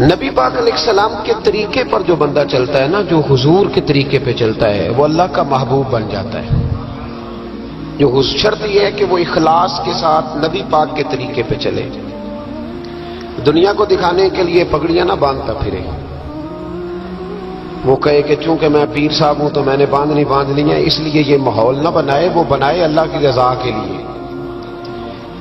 نبی پاک علیہ السلام کے طریقے پر جو بندہ چلتا ہے نا، جو حضور کے طریقے پہ چلتا ہے، وہ اللہ کا محبوب بن جاتا ہے۔ جو شرط یہ ہے کہ وہ اخلاص کے ساتھ نبی پاک کے طریقے پہ چلے، دنیا کو دکھانے کے لیے پگڑیاں نہ باندھتا پھرے، وہ کہے کہ چونکہ میں پیر صاحب ہوں تو میں نے باندھ لی ہیں، اس لیے یہ ماحول نہ بنائے، وہ بنائے اللہ کی رضا کے لیے،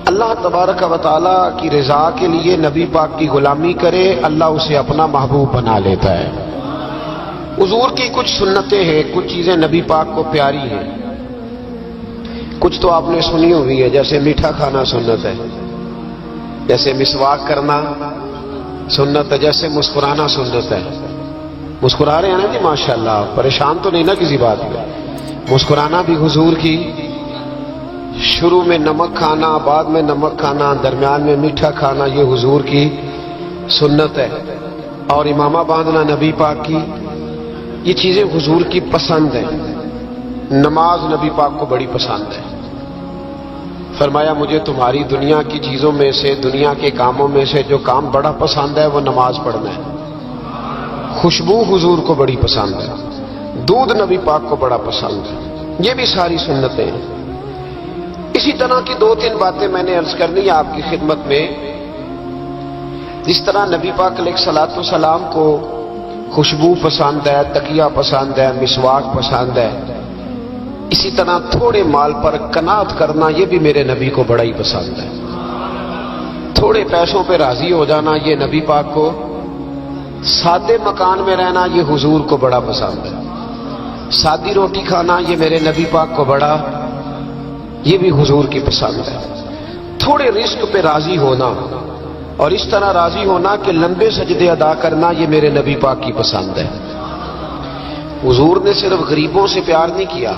اللہ تبارک و تعالی کی رضا کے لیے نبی پاک کی غلامی کرے، اللہ اسے اپنا محبوب بنا لیتا ہے۔ حضور کی کچھ سنتیں ہیں، کچھ چیزیں نبی پاک کو پیاری ہیں، کچھ تو آپ نے سنی ہوئی ہے، جیسے میٹھا کھانا سنت ہے، جیسے مسواک کرنا سنت ہے، جیسے مسکرانا سنت ہے۔ مسکرا رہے ہیں نا جی ماشاءاللہ، پریشان تو نہیں نا کسی بات میں؟ مسکرانا بھی حضور کی، شروع میں نمک کھانا، بعد میں نمک کھانا، درمیان میں میٹھا کھانا، یہ حضور کی سنت ہے۔ اور امامہ باندھنا نبی پاک کی، یہ چیزیں حضور کی پسند ہیں۔ نماز نبی پاک کو بڑی پسند ہے، فرمایا مجھے تمہاری دنیا کی چیزوں میں سے، دنیا کے کاموں میں سے جو کام بڑا پسند ہے وہ نماز پڑھنا ہے۔ خوشبو حضور کو بڑی پسند ہے، دودھ نبی پاک کو بڑا پسند ہے، یہ بھی ساری سنتیں ہیں۔ اسی طرح کی دو تین باتیں میں نے عرض کرنی ہے آپ کی خدمت میں۔ جس طرح نبی پاک علیہ الصلوۃ والسلام کو خوشبو پسند ہے، تکیہ پسند ہے، مسواک پسند ہے، اسی طرح تھوڑے مال پر قناعت کرنا یہ بھی میرے نبی کو بڑا ہی پسند ہے۔ تھوڑے پیسوں پہ راضی ہو جانا یہ نبی پاک کو، سادے مکان میں رہنا یہ حضور کو بڑا پسند ہے، سادی روٹی کھانا یہ میرے نبی پاک کو بڑا، یہ بھی حضور کی پسند ہے۔ تھوڑے رزق پہ راضی ہونا اور اس طرح راضی ہونا کہ لمبے سجدے ادا کرنا یہ میرے نبی پاک کی پسند ہے۔ حضور نے صرف غریبوں سے پیار نہیں کیا،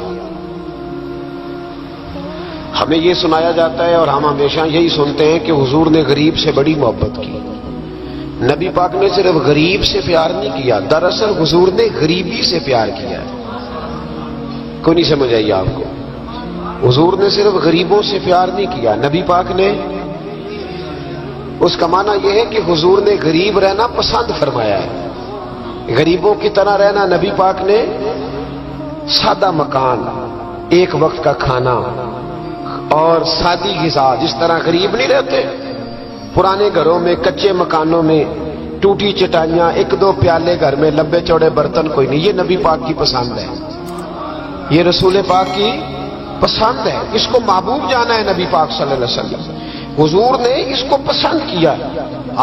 ہمیں یہ سنایا جاتا ہے اور ہم ہمیشہ یہی سنتے ہیں کہ حضور نے غریب سے بڑی محبت کی۔ نبی پاک نے صرف غریب سے پیار نہیں کیا، دراصل حضور نے غریبی سے پیار کیا ہے۔ کوئی نہیں سمجھ آئی آپ کو؟ حضور نے صرف غریبوں سے پیار نہیں کیا، نبی پاک نے، اس کا معنی یہ ہے کہ حضور نے غریب رہنا پسند فرمایا ہے۔ غریبوں کی طرح رہنا نبی پاک نے، سادہ مکان، ایک وقت کا کھانا اور سادی غذا، جس طرح غریب نہیں رہتے پرانے گھروں میں، کچے مکانوں میں، ٹوٹی چٹائیاں، ایک دو پیالے گھر میں، لمبے چوڑے برتن کوئی نہیں، یہ نبی پاک کی پسند ہے، یہ رسول پاک کی پسند ہے۔ اس کو محبوب جانا ہے نبی پاک صلی اللہ علیہ وسلم، حضور نے اس کو پسند کیا۔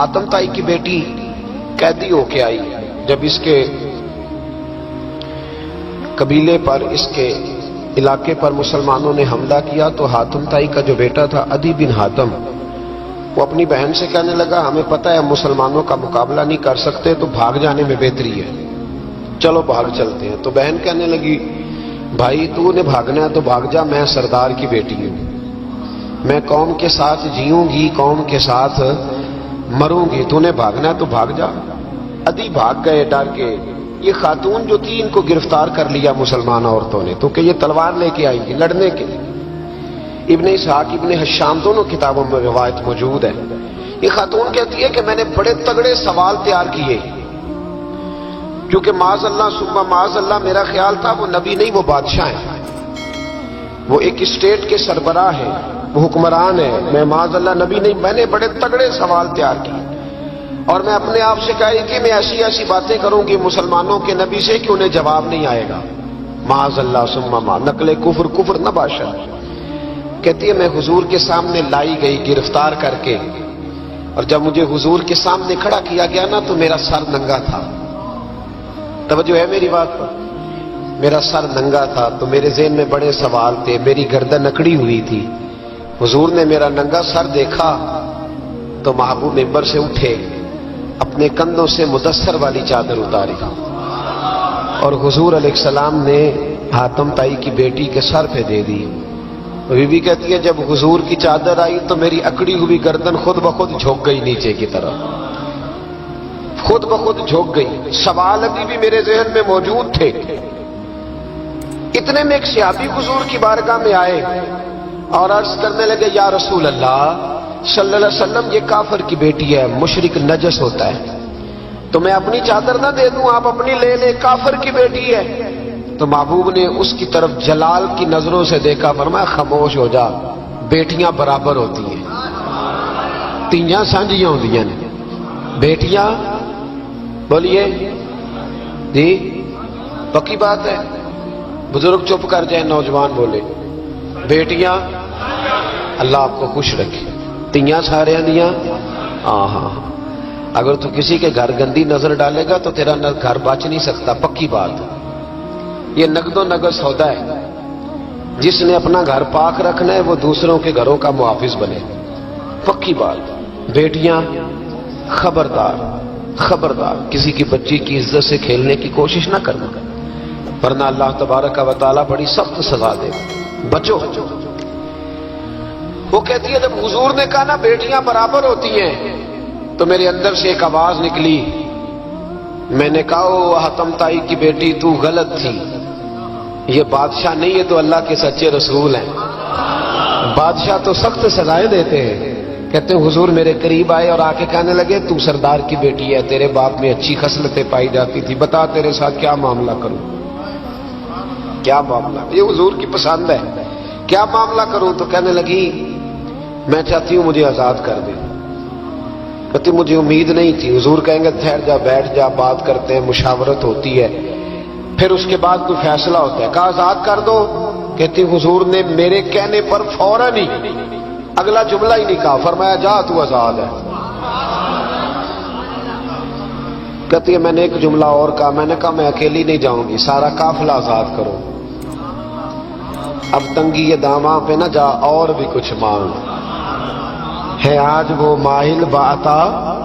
آتم تائی کی بیٹی قیدی ہو کے آئی، جب اس کے قبیلے پر، اس کے علاقے پر مسلمانوں نے حملہ کیا تو حاتم تائی کا جو بیٹا تھا عدی بن حاتم، وہ اپنی بہن سے کہنے لگا ہمیں پتہ ہے ہم مسلمانوں کا مقابلہ نہیں کر سکتے تو بھاگ جانے میں بہتری ہے، چلو بھاگ چلتے ہیں۔ تو بہن کہنے لگی بھائی تو نے بھاگنا ہے تو بھاگ جا، میں سردار کی بیٹی ہوں، میں قوم کے ساتھ جیوں گی، قوم کے ساتھ مروں گی، تو نے بھاگنا ہے تو بھاگ جا۔ عدی بھاگ گئے ڈر کے۔ یہ خاتون جو تھی ان کو گرفتار کر لیا مسلمان عورتوں نے، تو کہ یہ تلوار لے کے آئی تھی لڑنے کے لیے۔ ابن اسحاق، ابن حشام دونوں کتابوں میں روایت موجود ہے۔ یہ خاتون کہتی ہے کہ میں نے بڑے تگڑے سوال تیار کیے، کیونکہ معاذ اللہ ثم معاذ اللہ میرا خیال تھا وہ نبی نہیں، وہ بادشاہ ہیں، وہ ایک اسٹیٹ کے سربراہ ہیں، وہ حکمران ہیں، میں معاذ اللہ نبی نہیں، میں نے بڑے تگڑے سوال تیار کیے اور میں اپنے آپ سے کہا کہ میں ایسی ایسی باتیں کروں گی مسلمانوں کے نبی سے کہ انہیں جواب نہیں آئے گا، معاذ اللہ ثم معاذ، نقل کفر نہ باشد۔ کہتی ہے میں حضور کے سامنے لائی گئی گرفتار کر کے، اور جب مجھے حضور کے سامنے کھڑا کیا گیا نا تو میرا سر ننگا تھا، توجہ ہے میری بات پر، میرا سر ننگا تھا تو میرے ذہن میں بڑے سوال تھے، میری گردن اکڑی ہوئی تھی۔ حضور نے میرا ننگا سر دیکھا تو محبوب ممبر سے اٹھے، اپنے کندھوں سے مدثر والی چادر اتاری اور حضور علیہ السلام نے حاتم تائی کی بیٹی کے سر پہ دے دی۔ بی بی کہتی ہے جب حضور کی چادر آئی تو میری اکڑی ہوئی گردن خود بخود جھک گئی نیچے کی طرف، خود بخود جھک گئی۔ سوال ابھی بھی میرے ذہن میں موجود تھے۔ اتنے میں ایک صحابی حضور کی بارگاہ میں آئے اور عرض کرنے لگے یا رسول اللہ صلی اللہ علیہ وسلم، یہ کافر کی بیٹی ہے، مشرک نجس ہوتا ہے، تو میں اپنی چادر نہ دے دوں، آپ اپنی لے لیں، کافر کی بیٹی ہے۔ تو محبوب نے اس کی طرف جلال کی نظروں سے دیکھا، فرمایا خاموش ہو جا، بیٹیاں برابر ہوتی ہیں، تیاں سانجیاں ہوندیاں نے، بیٹیاں بولیے جی پکی بات ہے، بزرگ چپ کر جائیں، نوجوان بولے بیٹیاں، اللہ آپ کو خوش رکھے، تیاں سارے دیاں، ہاں اگر تو کسی کے گھر گندی نظر ڈالے گا تو تیرا گھر بچ نہیں سکتا، پکی بات۔ یہ نقد و نقد سودا ہے، جس نے اپنا گھر پاک رکھنا ہے وہ دوسروں کے گھروں کا محافظ بنے، پکی بات۔ بیٹیاں خبردار خبردار، کسی کی بچی کی عزت سے کھیلنے کی کوشش نہ کرنا، ورنہ اللہ تبارک و تعالیٰ بڑی سخت سزا دے، بچو۔ وہ کہتی ہے جب حضور نے کہا نا بیٹیاں برابر ہوتی ہیں تو میرے اندر سے ایک آواز نکلی، میں نے کہا او حاتم تائی کی بیٹی تو غلط تھی، یہ بادشاہ نہیں ہے تو اللہ کے سچے رسول ہیں، بادشاہ تو سخت سزائیں دیتے ہیں۔ کہتے ہیں حضور میرے قریب آئے اور آ کے کہنے لگے تو سردار کی بیٹی ہے، تیرے باپ میں اچھی خصلتیں پائی جاتی تھی، بتا تیرے ساتھ کیا معاملہ کروں، کیا معاملہ، یہ حضور کی پسند ہے، کیا معاملہ کروں؟ تو کہنے لگی میں چاہتی ہوں مجھے آزاد کر دے۔ کہتی مجھے امید نہیں تھی، حضور کہیں گے ٹھہر جا، بیٹھ جا، بات کرتے ہیں، مشاورت ہوتی ہے، پھر اس کے بعد کوئی فیصلہ ہوتا ہے۔ کہا آزاد کر دو، کہتی حضور نے میرے کہنے پر فوراً ہی اگلا جملہ ہی نہیں کہا، فرمایا جا تو آزاد ہے۔ کہتی ہے میں نے ایک جملہ اور کہا، میں نے کہا میں اکیلی نہیں جاؤں گی، سارا قافلہ آزاد کرو۔ اب تنگی یہ داماں پہ نہ جا، اور بھی کچھ مانگ ہے آج وہ ماہل باتا،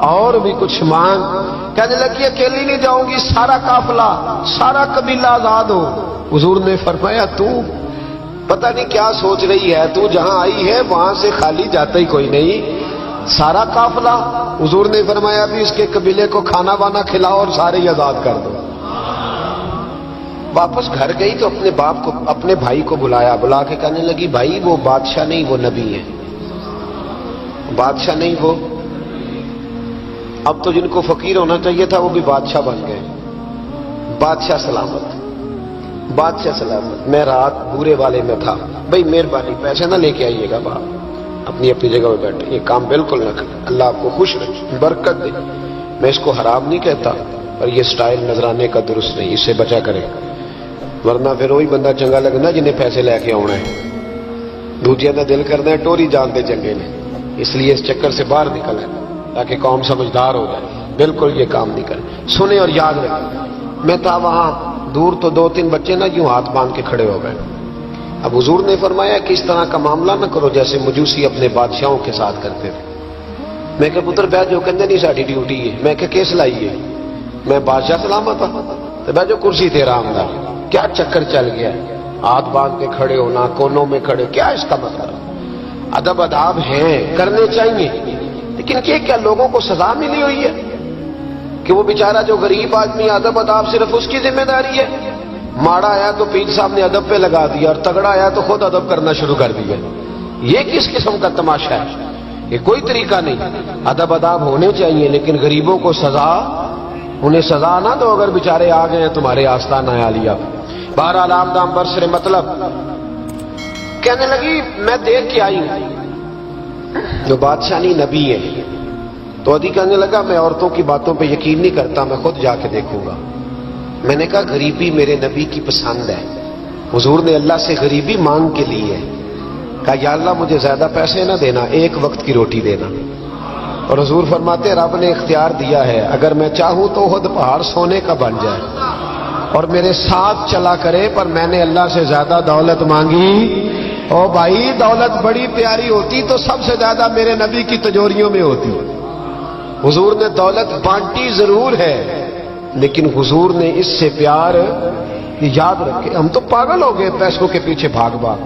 اور بھی کچھ مانگ۔ کہنے لگی اکیلی نہیں جاؤں گی، سارا قافلہ سارا قبیلہ آزاد ہو۔ حضور نے فرمایا تو پتہ نہیں کیا سوچ رہی ہے، تو جہاں آئی ہے وہاں سے خالی جاتا ہی کوئی نہیں، سارا قافلہ۔ حضور نے فرمایا بھی اس کے قبیلے کو کھانا وانا کھلاؤ اور سارے ہی آزاد کر دو۔ واپس گھر گئی تو اپنے باپ کو، اپنے بھائی کو بلایا، بلا کے کہنے لگی بھائی وہ بادشاہ نہیں وہ نبی ہے، بادشاہ نہیں وہ، اب تو جن کو فقیر ہونا چاہیے تھا وہ بھی بادشاہ بن گئے۔ بادشاہ سلامت، بادشاہ سلامت۔ میں رات بورے والے میں تھا، بھائی مہربانی پیسے نہ لے کے آئیے گا باپ، اپنی اپنی جگہ پہ بیٹھے، یہ کام بالکل نہ کریں، اللہ آپ کو خوش رکھے، برکت دے۔ میں اس کو حرام نہیں کہتا، پر یہ سٹائل نظرانے کا درست نہیں، اس سے بچا کرے، ورنہ پھر وہی بندہ چنگا لگنا جنہیں پیسے لے کے آنا ہے، دوجیاں کا دل کرنا ہے ٹوری جان دے چنگے نے، اس لیے اس چکر سے باہر نکل ہے تاکہ قوم سمجھدار ہو جائے، بالکل یہ کام نہیں کرے۔ سنیں اور یاد رکھیں، میں تھا وہاں دور تو دو تین بچے نا یوں ہاتھ باندھ کے کھڑے ہو گئے۔ اب حضور نے فرمایا کہ اس طرح کا معاملہ نہ کرو جیسے مجوسی اپنے بادشاہوں کے ساتھ کرتے تھے۔ میں کہ پتر بیٹھ جو، کہندے نہیں ساڈی ڈیوٹی ہے۔ میں کہ کیس لائیے، میں بادشاہ سلامت ہوں، تو بیٹھ جو کرسی تیرا آمدہ، کیا چکر چل گیا، ہاتھ باندھ کے کھڑے ہونا، کونوں میں کھڑے، کیا اس کا مطلب؟ ادب آداب ہیں، کرنے چاہیے، لیکن کیا لوگوں کو سزا ملی ہوئی ہے کہ وہ بیچارہ جو غریب آدمی ادب آداب صرف اس کی ذمہ داری ہے؟ ماڑا آیا تو پیر صاحب نے ادب پہ لگا دیا اور تگڑا آیا تو خود ادب کرنا شروع کر دیا۔ یہ کس قسم کا تماشا ہے؟ یہ کوئی طریقہ نہیں۔ ادب آداب ہونے چاہیے، لیکن غریبوں کو سزا، انہیں سزا نہ دو اگر بیچارے آ گئے ہیں تمہارے آستانہ عالیہ۔ بہرحال آپ دام برسر مطلب کہنے لگی میں دیکھ کے آئی جو بادشاہ نہیں نبی ہے، تو ادھی کہنے لگا میں عورتوں کی باتوں پہ یقین نہیں کرتا، میں خود جا کے دیکھوں گا۔ میں نے کہا غریبی میرے نبی کی پسند ہے، حضور نے اللہ سے غریبی مانگ کے لی ہے، کہا یا اللہ مجھے زیادہ پیسے نہ دینا، ایک وقت کی روٹی دینا۔ اور حضور فرماتے رب نے اختیار دیا ہے، اگر میں چاہوں تو خود پہاڑ سونے کا بن جائے اور میرے ساتھ چلا کرے، پر میں نے اللہ سے زیادہ دولت مانگی۔ او بھائی دولت بڑی پیاری ہوتی تو سب سے زیادہ میرے نبی کی تجوریوں میں ہوتی۔ حضور نے دولت بانٹی ضرور ہے، لیکن حضور نے اس سے پیار، یاد رکھے ہم تو پاگل ہو گئے پیسوں کے پیچھے بھاگ بھاگ،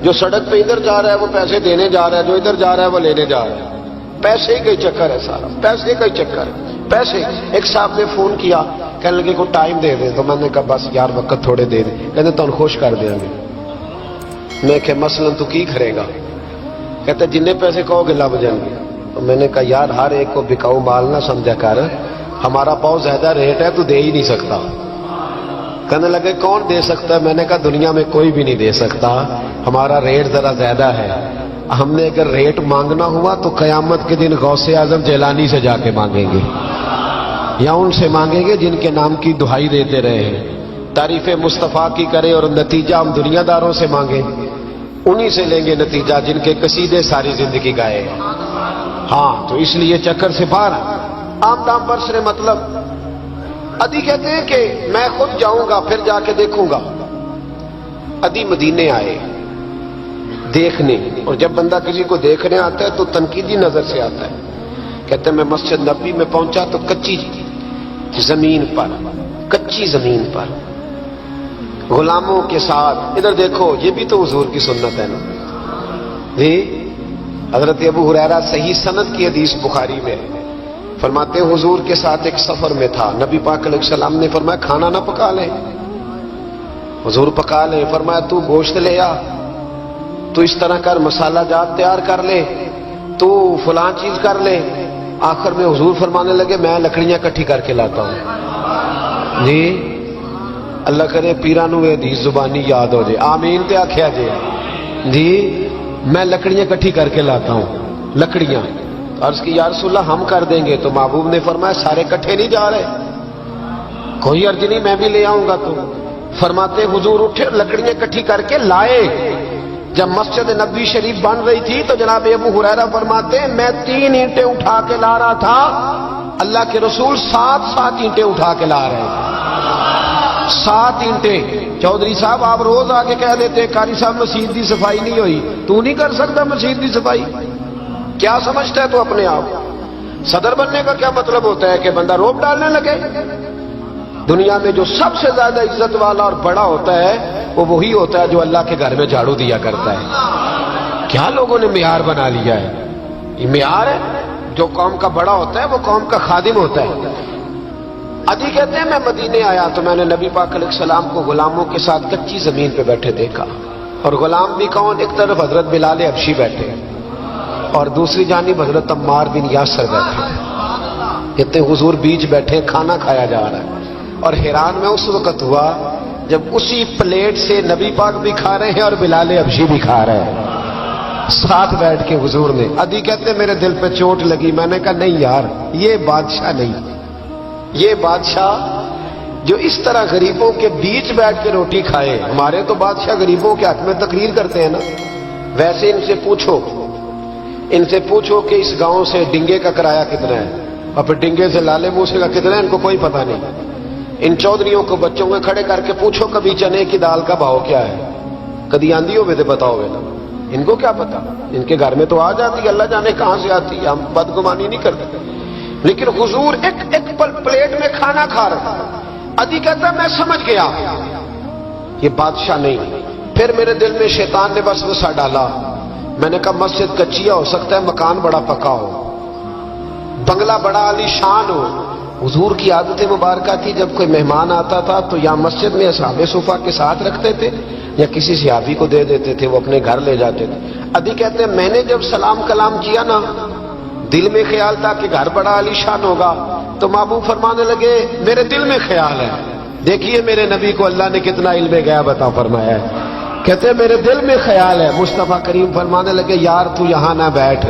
جو سڑک پہ ادھر جا رہا ہے وہ پیسے دینے جا رہا ہے، جو ادھر جا رہا ہے وہ لینے جا رہا ہے، پیسے کا ہی چکر ہے سارا، پیسے کا ہی چکر ہے، پیسے۔ ایک صاحب نے فون کیا، کہنے لگے کو ٹائم دے دیں، تو میں نے کہا بس یار وقت تھوڑے دے دیں، کہتے تو خوش کر دیں گے۔ میں کہ مثلا تو کی کرے گا؟ کہتے جننے پیسے کہو گے لب جائیں گے۔ تو میں نے کہا یار ہر ایک کو بکاؤ مال نہ سمجھا کر، ہمارا بہت زیادہ ریٹ ہے، تو دے ہی نہیں سکتا۔ کہنے لگے کون دے سکتا ہے؟ میں نے کہا دنیا میں کوئی بھی نہیں دے سکتا، ہمارا ریٹ ذرا زیادہ ہے۔ ہم نے اگر ریٹ مانگنا ہوا تو قیامت کے دن غوث اعظم جیلانی سے جا کے مانگیں گے، یا ان سے مانگیں گے جن کے نام کی دہائی دیتے رہے ہیں، تعریف مصطفیٰ کی کرے اور نتیجہ ہم دنیا داروں سے مانگیں، انہی سے لیں گے نتیجہ جن کے قصیدے ساری زندگی گائے۔ ہاں تو اس لیے چکر سے باہر عام دام برسرے مطلب ادی کہتے ہیں کہ میں خود جاؤں گا پھر جا کے دیکھوں گا۔ ادی مدینے آئے دیکھنے، اور جب بندہ کسی کو دیکھنے آتا ہے تو تنقیدی نظر سے آتا ہے۔ کہتے ہیں میں مسجد نبوی میں پہنچا تو کچی زمین پر غلاموں کے ساتھ، ادھر دیکھو یہ بھی تو حضور کی سنت ہے نا جی۔ حضرت ابو ہریرہ صحیح سند کی حدیث بخاری میں فرماتے ہیں حضور کے ساتھ ایک سفر میں تھا، نبی پاک علیہ السلام نے فرمایا کھانا نہ پکا لیں، حضور پکا لیں، فرمایا تو گوشت لے آ، تو اس طرح کر مسالہ جات تیار کر لے، تو فلاں چیز کر لے۔ آخر میں حضور فرمانے لگے میں لکڑیاں کٹھی کر کے لاتا ہوں جی۔ اللہ کرے پیرانو حدیث زبانی یاد ہو جائے، آمین تے آکھیا جی۔ میں لکڑیاں کٹھی کر کے لاتا ہوں، لکڑیاں۔ عرض کی یا رسول اللہ ہم کر دیں گے، تو محبوب نے فرمایا سارے کٹھے نہیں جا رہے، کوئی عرض نہیں میں بھی لے آؤں گا۔ تو فرماتے حضور اٹھے لکڑیاں کٹھی کر کے لائے۔ جب مسجد نبوی شریف بن رہی تھی تو جناب ابو ہریرہ فرماتے ہیں میں 3 اینٹیں اٹھا کے لا رہا تھا، اللہ کے رسول 7 اینٹیں اٹھا کے لا رہے ہیں، 7 اینٹیں۔ چودھری صاحب آپ روز آگے کہہ دیتے قاری صاحب مسجد کی صفائی نہیں ہوئی، تو نہیں کر سکتا مسجد کی صفائی؟ کیا سمجھتا ہے تو اپنے آپ؟ صدر بننے کا کیا مطلب ہوتا ہے کہ بندہ روب ڈالنے لگے؟ دنیا میں جو سب سے زیادہ عزت والا اور بڑا ہوتا ہے وہ وہی ہوتا ہے جو اللہ کے گھر میں جھاڑو دیا کرتا ہے۔ کیا لوگوں نے معیار بنا لیا ہے؟ یہ معیار ہے، جو قوم کا بڑا ہوتا ہے وہ قوم کا خادم ہوتا ہے۔ ادی کہتے ہیں میں مدینے آیا تو میں نے نبی پاک علیہ السلام کو غلاموں کے ساتھ کچی زمین پہ بیٹھے دیکھا، اور غلام بھی کون؟ ایک طرف حضرت بلال حبشی بیٹھے اور دوسری جانب حضرت عمار بن یاسر بیٹھے۔ کہتے ہیں حضور بیچ بیٹھے کھانا کھایا جا رہا ہے، اور حیران میں اس وقت ہوا جب اسی پلیٹ سے نبی پاک بھی کھا رہے ہیں اور بلال حبشی بھی کھا رہے ہیں ساتھ بیٹھ کے حضور نے۔ ادی کہتے ہیں میرے دل پہ چوٹ لگی، میں نے کہا نہیں یار یہ بادشاہ نہیں، یہ بادشاہ جو اس طرح غریبوں کے بیچ بیٹھ کے روٹی کھائے۔ ہمارے تو بادشاہ غریبوں کے حق میں تقریر کرتے ہیں نا، ویسے ان سے پوچھو کہ اس گاؤں سے ڈنگے کا کرایہ کتنا ہے، اور پھر ڈنگے سے لالے موسے کا کتنا ہے، ان کو کوئی پتہ نہیں۔ ان چودھریوں کو بچوں میں کھڑے کر کے پوچھو کبھی چنے کی دال کا بھاؤ کیا ہے، کدی آندھی ہوئے تو بتاؤ گے نا، ان کو کیا پتا؟ ان کے گھر میں تو آ جاتی ہے، اللہ جانے کہاں سے آتی ہے، ہم بدگمانی نہیں کرتے۔ لیکن حضور ایک پلیٹ میں کھانا کھا رہے۔ ادی کہتا میں سمجھ گیا یہ بادشاہ نہیں۔ پھر میرے دل میں شیطان نے وسوسہ ڈالا، میں نے کہا مسجد کچیا ہو سکتا ہے مکان بڑا پکا ہو، بنگلہ بڑا عالی شان ہو۔ حضور کی عادت مبارکہ تھی جب کوئی مہمان آتا تھا تو یا مسجد میں اصحاب صفہ کے ساتھ رکھتے تھے یا کسی صحابی کو دے دیتے تھے، وہ اپنے گھر لے جاتے تھے۔ ابھی کہتے ہیں میں نے جب سلام کلام کیا نا، دل میں خیال تھا کہ گھر بڑا عالی شان ہوگا، تو محبوب فرمانے لگے میرے دل میں خیال ہے، دیکھیے میرے نبی کو اللہ نے کتنا علم غیب عطا فرمایا ہے۔ کہتے ہیں میرے دل میں خیال ہے، مصطفیٰ کریم فرمانے لگے یار تو یہاں نہ بیٹھ،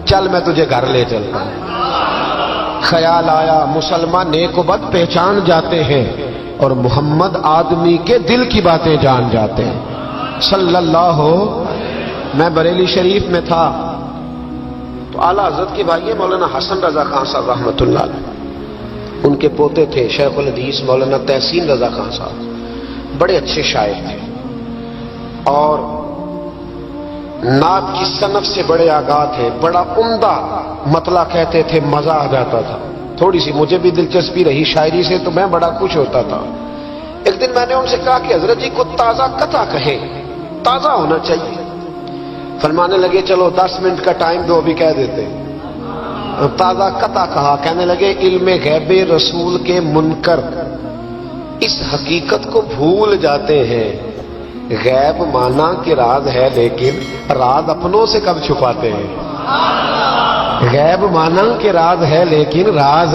چل میں تجھے گھر لے چلتا ہوں۔ خیال آیا مسلمان نیک و بد پہچان جاتے ہیں، اور محمد آدمی کے دل کی باتیں جان جاتے ہیں صلی اللہ۔ میں بریلی شریف میں تھا تو اعلیٰ حضرت کے بھائی مولانا حسن رضا خان صاحب رحمۃ اللہ علیہ، ان کے پوتے تھے شیخ الحدیث مولانا تحسین رضا خان صاحب، بڑے اچھے شاعر تھے اور نعت کی صنف سے بڑے آگاہ تھے، بڑا عمدہ مطلع کہتے تھے، مزہ آ جاتا تھا۔ تھوڑی سی مجھے بھی دلچسپی رہی شاعری سے تو میں بڑا خوش ہوتا تھا۔ ایک دن میں نے ان سے کہا کہ حضرت جی کو تازہ قطع کہیں، تازہ ہونا چاہیے۔ فرمانے لگے چلو 10 منٹ کا ٹائم دو، ابھی کہہ دیتے۔ تازہ قطع کہا، کہنے لگے علم غیب رسول کے منکر اس حقیقت کو بھول جاتے ہیں، غیب مانا کہ راز ہے لیکن راز اپنوں سے کب چھپاتے ہیں۔ غیب مانا کہ راز ہے لیکن راز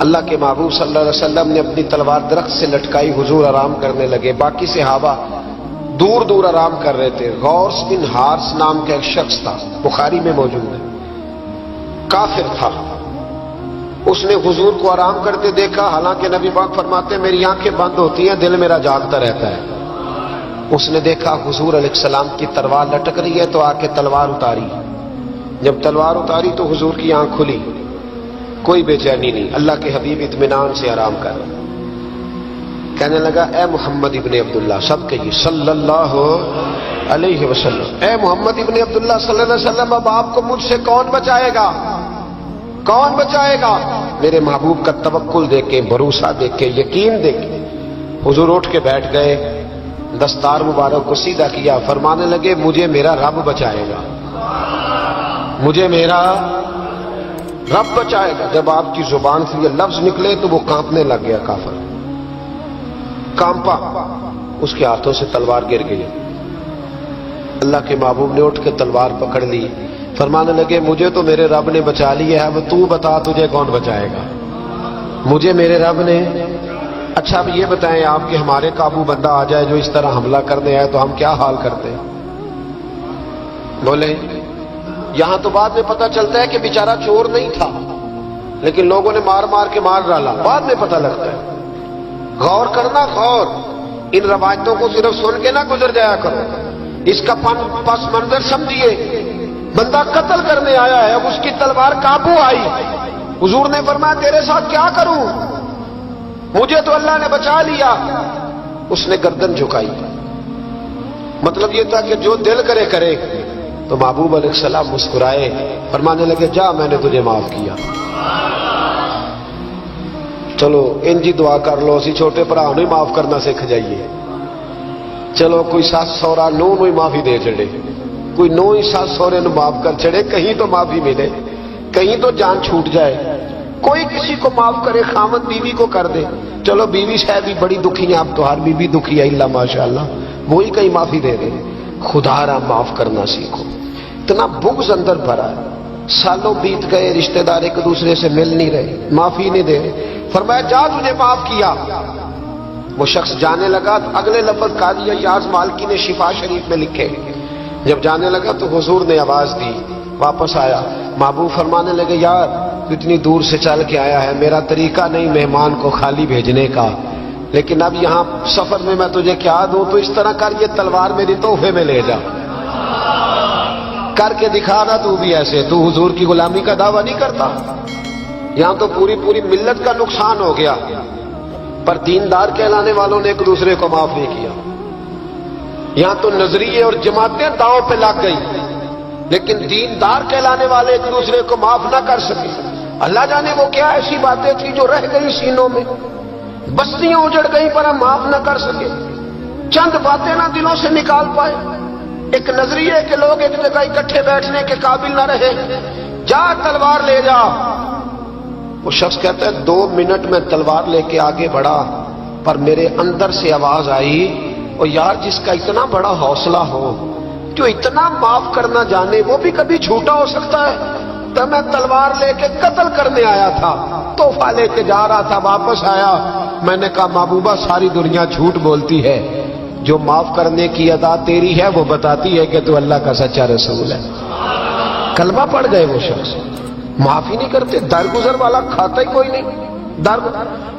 اللہ کے محبوب صلی اللہ علیہ وسلم نے اپنی تلوار درخت سے لٹکائی، حضور آرام کرنے لگے، باقی صحابہ دور دور آرام کر رہے تھے۔ غوث بن حارث نام کا ایک شخص تھا، بخاری میں موجود ہے، کافر تھا، اس نے حضور کو آرام کرتے دیکھا، حالانکہ نبی پاک فرماتے ہیں میری آنکھیں بند ہوتی ہیں، دل میرا جاگتا رہتا ہے۔ اس نے دیکھا حضور علیہ السلام کی تلوار لٹک رہی ہے تو آ کے تلوار اتاری، جب تلوار اتاری تو حضور کی آنکھ کھلی، کوئی بے چینی نہیں، اللہ کے حبیب اطمینان سے آرام کر رہے۔ کہنے لگا اے محمد ابن عبداللہ، سب کہیے صلی اللہ علیہ وسلم، اے محمد ابن عبداللہ صلی اللہ علیہ وسلم، اب آپ کو مجھ سے کون بچائے گا؟ کون بچائے گا؟ میرے محبوب کا توکل دیکھ کے، بھروسہ دیکھ کے، یقین دیکھ کے حضور اٹھ کے بیٹھ گئے، دستار مبارک کو سیدھا کیا، فرمانے لگے مجھے میرا رب بچائے گا، مجھے میرا رب بچائے گا۔ جب آپ کی زبان سے یہ لفظ نکلے تو وہ کانپنے لگ گیا، کافر کانپا، اس کے ہاتھوں سے تلوار گر گئی۔ اللہ کے محبوب نے اٹھ کے تلوار پکڑ لی، فرمانے لگے مجھے تو میرے رب نے بچا لیا ہے، اب تو بتا تجھے کون بچائے گا؟ مجھے میرے رب نے۔ اچھا اب یہ بتائیں آپ کہ ہمارے قابو بندہ آ جائے جو اس طرح حملہ کرنے آئے تو ہم کیا حال کرتے؟ بولے یہاں تو بعد میں پتہ چلتا ہے کہ بیچارہ چور نہیں تھا، لیکن لوگوں نے مار مار کے مار ڈالا، بعد میں پتہ لگتا ہے۔ غور کرنا، غور، ان روایتوں کو صرف سن کے نہ گزر جایا کرو، اس کا پس منظر سمجھیے۔ بندہ قتل کرنے آیا ہے، اب اس کی تلوار قابو آئی، حضور نے فرمایا تیرے ساتھ کیا کروں؟ مجھے تو اللہ نے بچا لیا۔ اس نے گردن جھکائی، مطلب یہ تھا کہ جو دل کرے کرے۔ تو محبوب علیہ السلام مسکرائے، فرمانے لگے جا میں نے تجھے معاف کیا۔ چلو انجی دعا کر لو، اسی چھوٹے بھرا نو معاف کرنا سکھ جائیے۔ چلو کوئی ساس سورا نو ہی معافی دے چڑے، کوئی نو ہی ساس سورے نو معاف کر چڑے، کہیں تو معافی ملے، کہیں تو جان چھوٹ جائے۔ کوئی کسی کو معاف کرے، خامد بیوی کو کر دے، چلو بیوی شاید بھی بڑی دکھی ہے، اب تو ہر بیوی دکھی ہے اللہ ماشاءاللہ، وہی کہیں معافی دے دے۔ خدا را معاف کرنا سیکھو۔ اتنا بغض اندر بھرا ہے، سالوں بیت گئے، رشتہ دار ایک دوسرے سے مل نہیں رہے، معافی نہیں دے رہے۔ فرمایا جا تجھے معاف کیا۔ وہ شخص جانے لگا، اگلے لفظ قاضی ایاز مالکی نے شفا شریف میں لکھے، جب جانے لگا تو حضور نے آواز دی، واپس آیا۔ محبوب فرمانے لگے یار تو اتنی دور سے چل کے آیا ہے، میرا طریقہ نہیں مہمان کو خالی بھیجنے کا، لیکن اب یہاں سفر میں تجھے کیا دوں، تو اس طرح کر، یہ تلوار میری تحفے میں لے جا، کر کے دکھا نا تو بھی ایسے، تو حضور کی غلامی کا دعویٰ نہیں کرتا۔ یہاں تو پوری ملت کا نقصان ہو گیا، پر دیندار کہلانے والوں نے ایک دوسرے کو معاف نہیں کیا۔ یہاں تو نظریے اور جماعتیں داؤ پہ لگ گئی، لیکن دیندار کہلانے والے ایک دوسرے کو معاف نہ کر سکے۔ اللہ جانے وہ کیا ایسی باتیں تھی جو رہ گئی سینوں میں، بستیاں اجڑ گئی پر ہم معاف نہ کر سکے، چند باتیں نہ دلوں سے نکال پائے، ایک نظریے کہ لوگ ایک جگہ اکٹھے بیٹھنے کے قابل نہ رہے، جا تلوار لے جا۔ وہ شخص کہتا ہے 2 منٹ میں تلوار لے کے آگے بڑھا، پر میرے اندر سے آواز آئی، اور یار جس کا اتنا بڑا حوصلہ ہو، جو اتنا معاف کرنا جانے، وہ بھی کبھی جھوٹا ہو سکتا ہے؟ تو میں تلوار لے کے قتل کرنے آیا تھا، تحفہ لے کے جا رہا تھا، واپس آیا، میں نے کہا محبوبہ ساری دنیا جھوٹ بولتی ہے، جو معاف کرنے کی ادا تیری ہے وہ بتاتی ہے کہ تو اللہ کا سچا رسول ہے۔ کلمہ پڑھ گئے وہ شخص، معافی نہیں کرتے، درگزر والا کھاتا ہی کوئی نہیں۔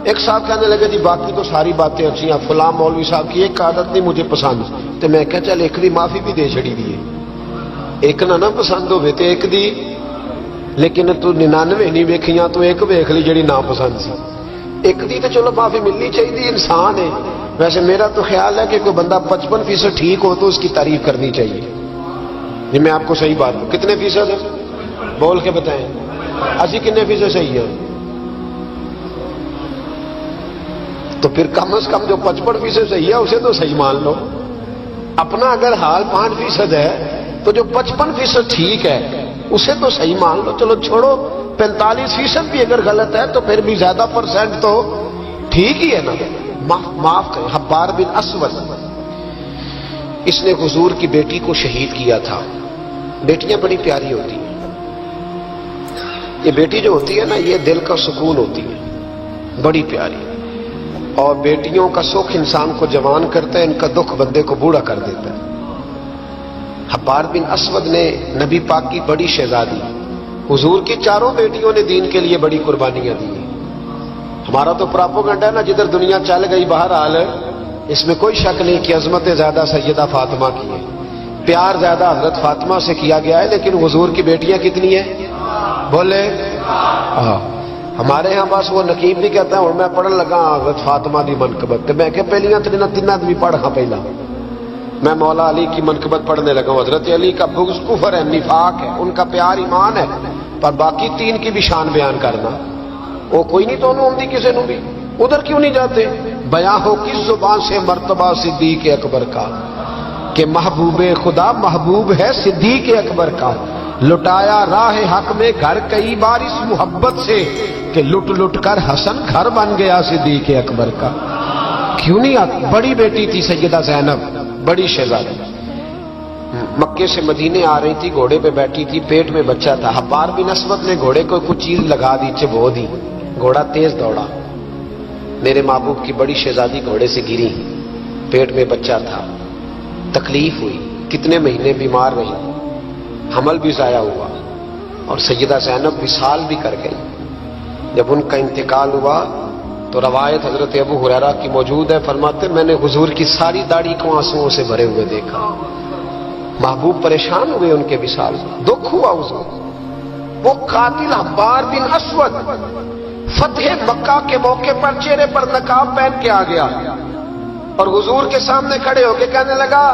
ایک صاحب کہنے لگے جی باقی تو ساری باتیں اچھی ہیں، فلاں مولوی صاحب کی ایک عادت نہیں مجھے پسند، تو میں کہا چل ایک دی معافی بھی دے چھڑی دیے، ایک نہ پسند ہوئے تو ایک دی، لیکن تو 99 نہیں ویکھیاں تو ایک ویکھ لی جڑی نا پسند سی، ایک دی تو چلو معافی ملنی چاہیے، انسان ہے۔ ویسے میرا تو خیال ہے کہ کوئی بندہ 55% ٹھیک ہو تو اس کی تعریف کرنی چاہیے۔ جی میں آپ کو صحیح بات ہوں، کتنے فیصد ہے بول کے بتائیں، اسی کتنے فیصد صحیح ہے؟ تو پھر کم از کم جو 55% صحیح ہے اسے تو صحیح مان لو۔ اپنا اگر حال 5% ہے تو جو 55% ٹھیک ہے اسے تو صحیح مان لو۔ چلو چھوڑو 45% بھی اگر غلط ہے تو پھر بھی زیادہ پرسنٹ تو ٹھیک ہی ہے نا، معاف کریں۔ حبار بن اسود، اس نے حضور کی بیٹی کو شہید کیا تھا۔ بیٹیاں بڑی پیاری ہوتی ہیں، یہ بیٹی جو ہوتی ہے نا یہ دل کا سکون ہوتی ہے۔ بڑی پیاری. اور بیٹیوں کا سکھ انسان کو جوان کرتا ہے، ان کا دکھ بندے کو بوڑھا کر دیتا ہے. حبار بن اسود نے نبی پاک کی بڑی شہزادی، حضور کی چاروں بیٹیوں نے دین کے لیے بڑی قربانیاں دی. ہمارا تو پراپوگنڈا ہے نا، جدھر دنیا چل گئی بہرحال اس میں کوئی شک نہیں کہ عظمت زیادہ سیدہ فاطمہ کی ہے، پیار زیادہ حضرت فاطمہ سے کیا گیا ہے. لیکن حضور کی بیٹیاں کتنی ہیں؟ بولے. ہمارے ہاں بس وہ نقیب بھی کہتا ہے اور میں پڑھن لگا حضرت فاطمہ دی منقبت، میں کہ پہلیاں تیناں بھی پڑھ ہاں پہلا. میں مولا علی کی منقبت پڑھنے لگا ہوں. حضرت علی کا بغض کفر ہے، نفاق ہے، ان کا پیار ایمان ہے، پر باقی تین کی بھی شان بیان کرنا وہ کوئی نہیں تو انہوں دی کسی نو بھی. ادھر کیوں نہیں جاتے؟ بیاں ہو کس زبان سے مرتبہ صدیق اکبر کا کہ محبوب خدا محبوب ہے صدیق اکبر کا. لٹایا راہ حق میں گھر کئی بار اس محبت سے کہ لٹ لٹ کر حسن گھر بن گیا صدیق اکبر کا. کیوں نہیں آتی؟ بڑی بیٹی تھی سیدہ زینب، بڑی شہزادی، مکے سے مدینے آ رہی تھی، گھوڑے پہ بیٹھی تھی، پیٹ میں بچہ تھا. حبار بن اسود نے گھوڑے کو کچھ چیز لگا دی، چبو دی، گھوڑا تیز دوڑا. میرے محبوب کی بڑی شہزادی گھوڑے سے گری، پیٹ میں بچہ تھا، تکلیف ہوئی، کتنے مہینے بیمار رہی، حمل بھی ضائع ہوا اور سیدہ زینب وصال بھی کر گئی. جب ان کا انتقال ہوا تو روایت حضرت ابو ہریرہ کی موجود ہے، فرماتے میں نے حضور کی ساری داڑھی کو آنسوؤں سے بھرے ہوئے دیکھا. محبوب پریشان ہوئے ان کے وصال، دکھ ہوا حضور. وہ قاتل حبار بن اسود فتح مکہ کے موقع پر چہرے پر نقاب پہن کے آ گیا اور حضور کے سامنے کھڑے ہو کے کہنے لگا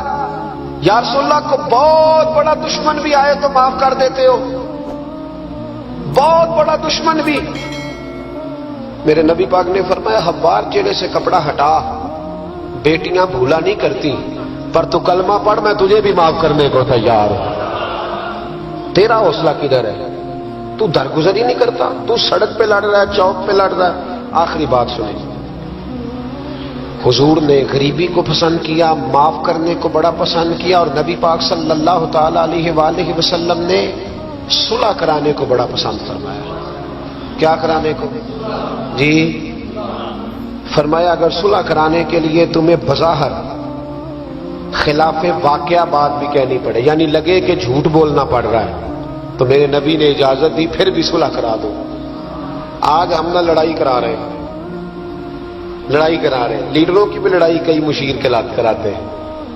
یا رسول اللہ کو بہت بڑا دشمن بھی آئے تو معاف کر دیتے ہو، بہت بڑا دشمن بھی. میرے نبی پاک نے فرمایا حبار چہرے سے کپڑا ہٹا، بیٹیاں بھولا نہیں کرتی، پر تو کلمہ پڑھ میں تجھے بھی معاف کرنے کو تیار ہوں. تیرا حوصلہ کدھر ہے؟ تو درگزر ہی نہیں کرتا، تو سڑک پہ لڑ رہا ہے، چوک پہ لڑ رہا ہے. آخری بات سنیں، حضور نے غریبی کو پسند کیا، معاف کرنے کو بڑا پسند کیا، اور نبی پاک صلی اللہ تعالی علیہ وآلہ وسلم نے صلح کرانے کو بڑا پسند فرمایا. کیا کرانے کو؟ جی فرمایا اگر صلح کرانے کے لیے تمہیں بظاہر خلاف واقعہ بات بھی کہنی پڑے، یعنی لگے کہ جھوٹ بولنا پڑ رہا ہے، تو میرے نبی نے اجازت دی، پھر بھی صلح کرا دو. آج ہم نہ لڑائی کرا رہے ہیں، لڑائی کرا رہے ہیں، لیڈروں کی بھی لڑائی کئی مشیر کے کراتے ہیں.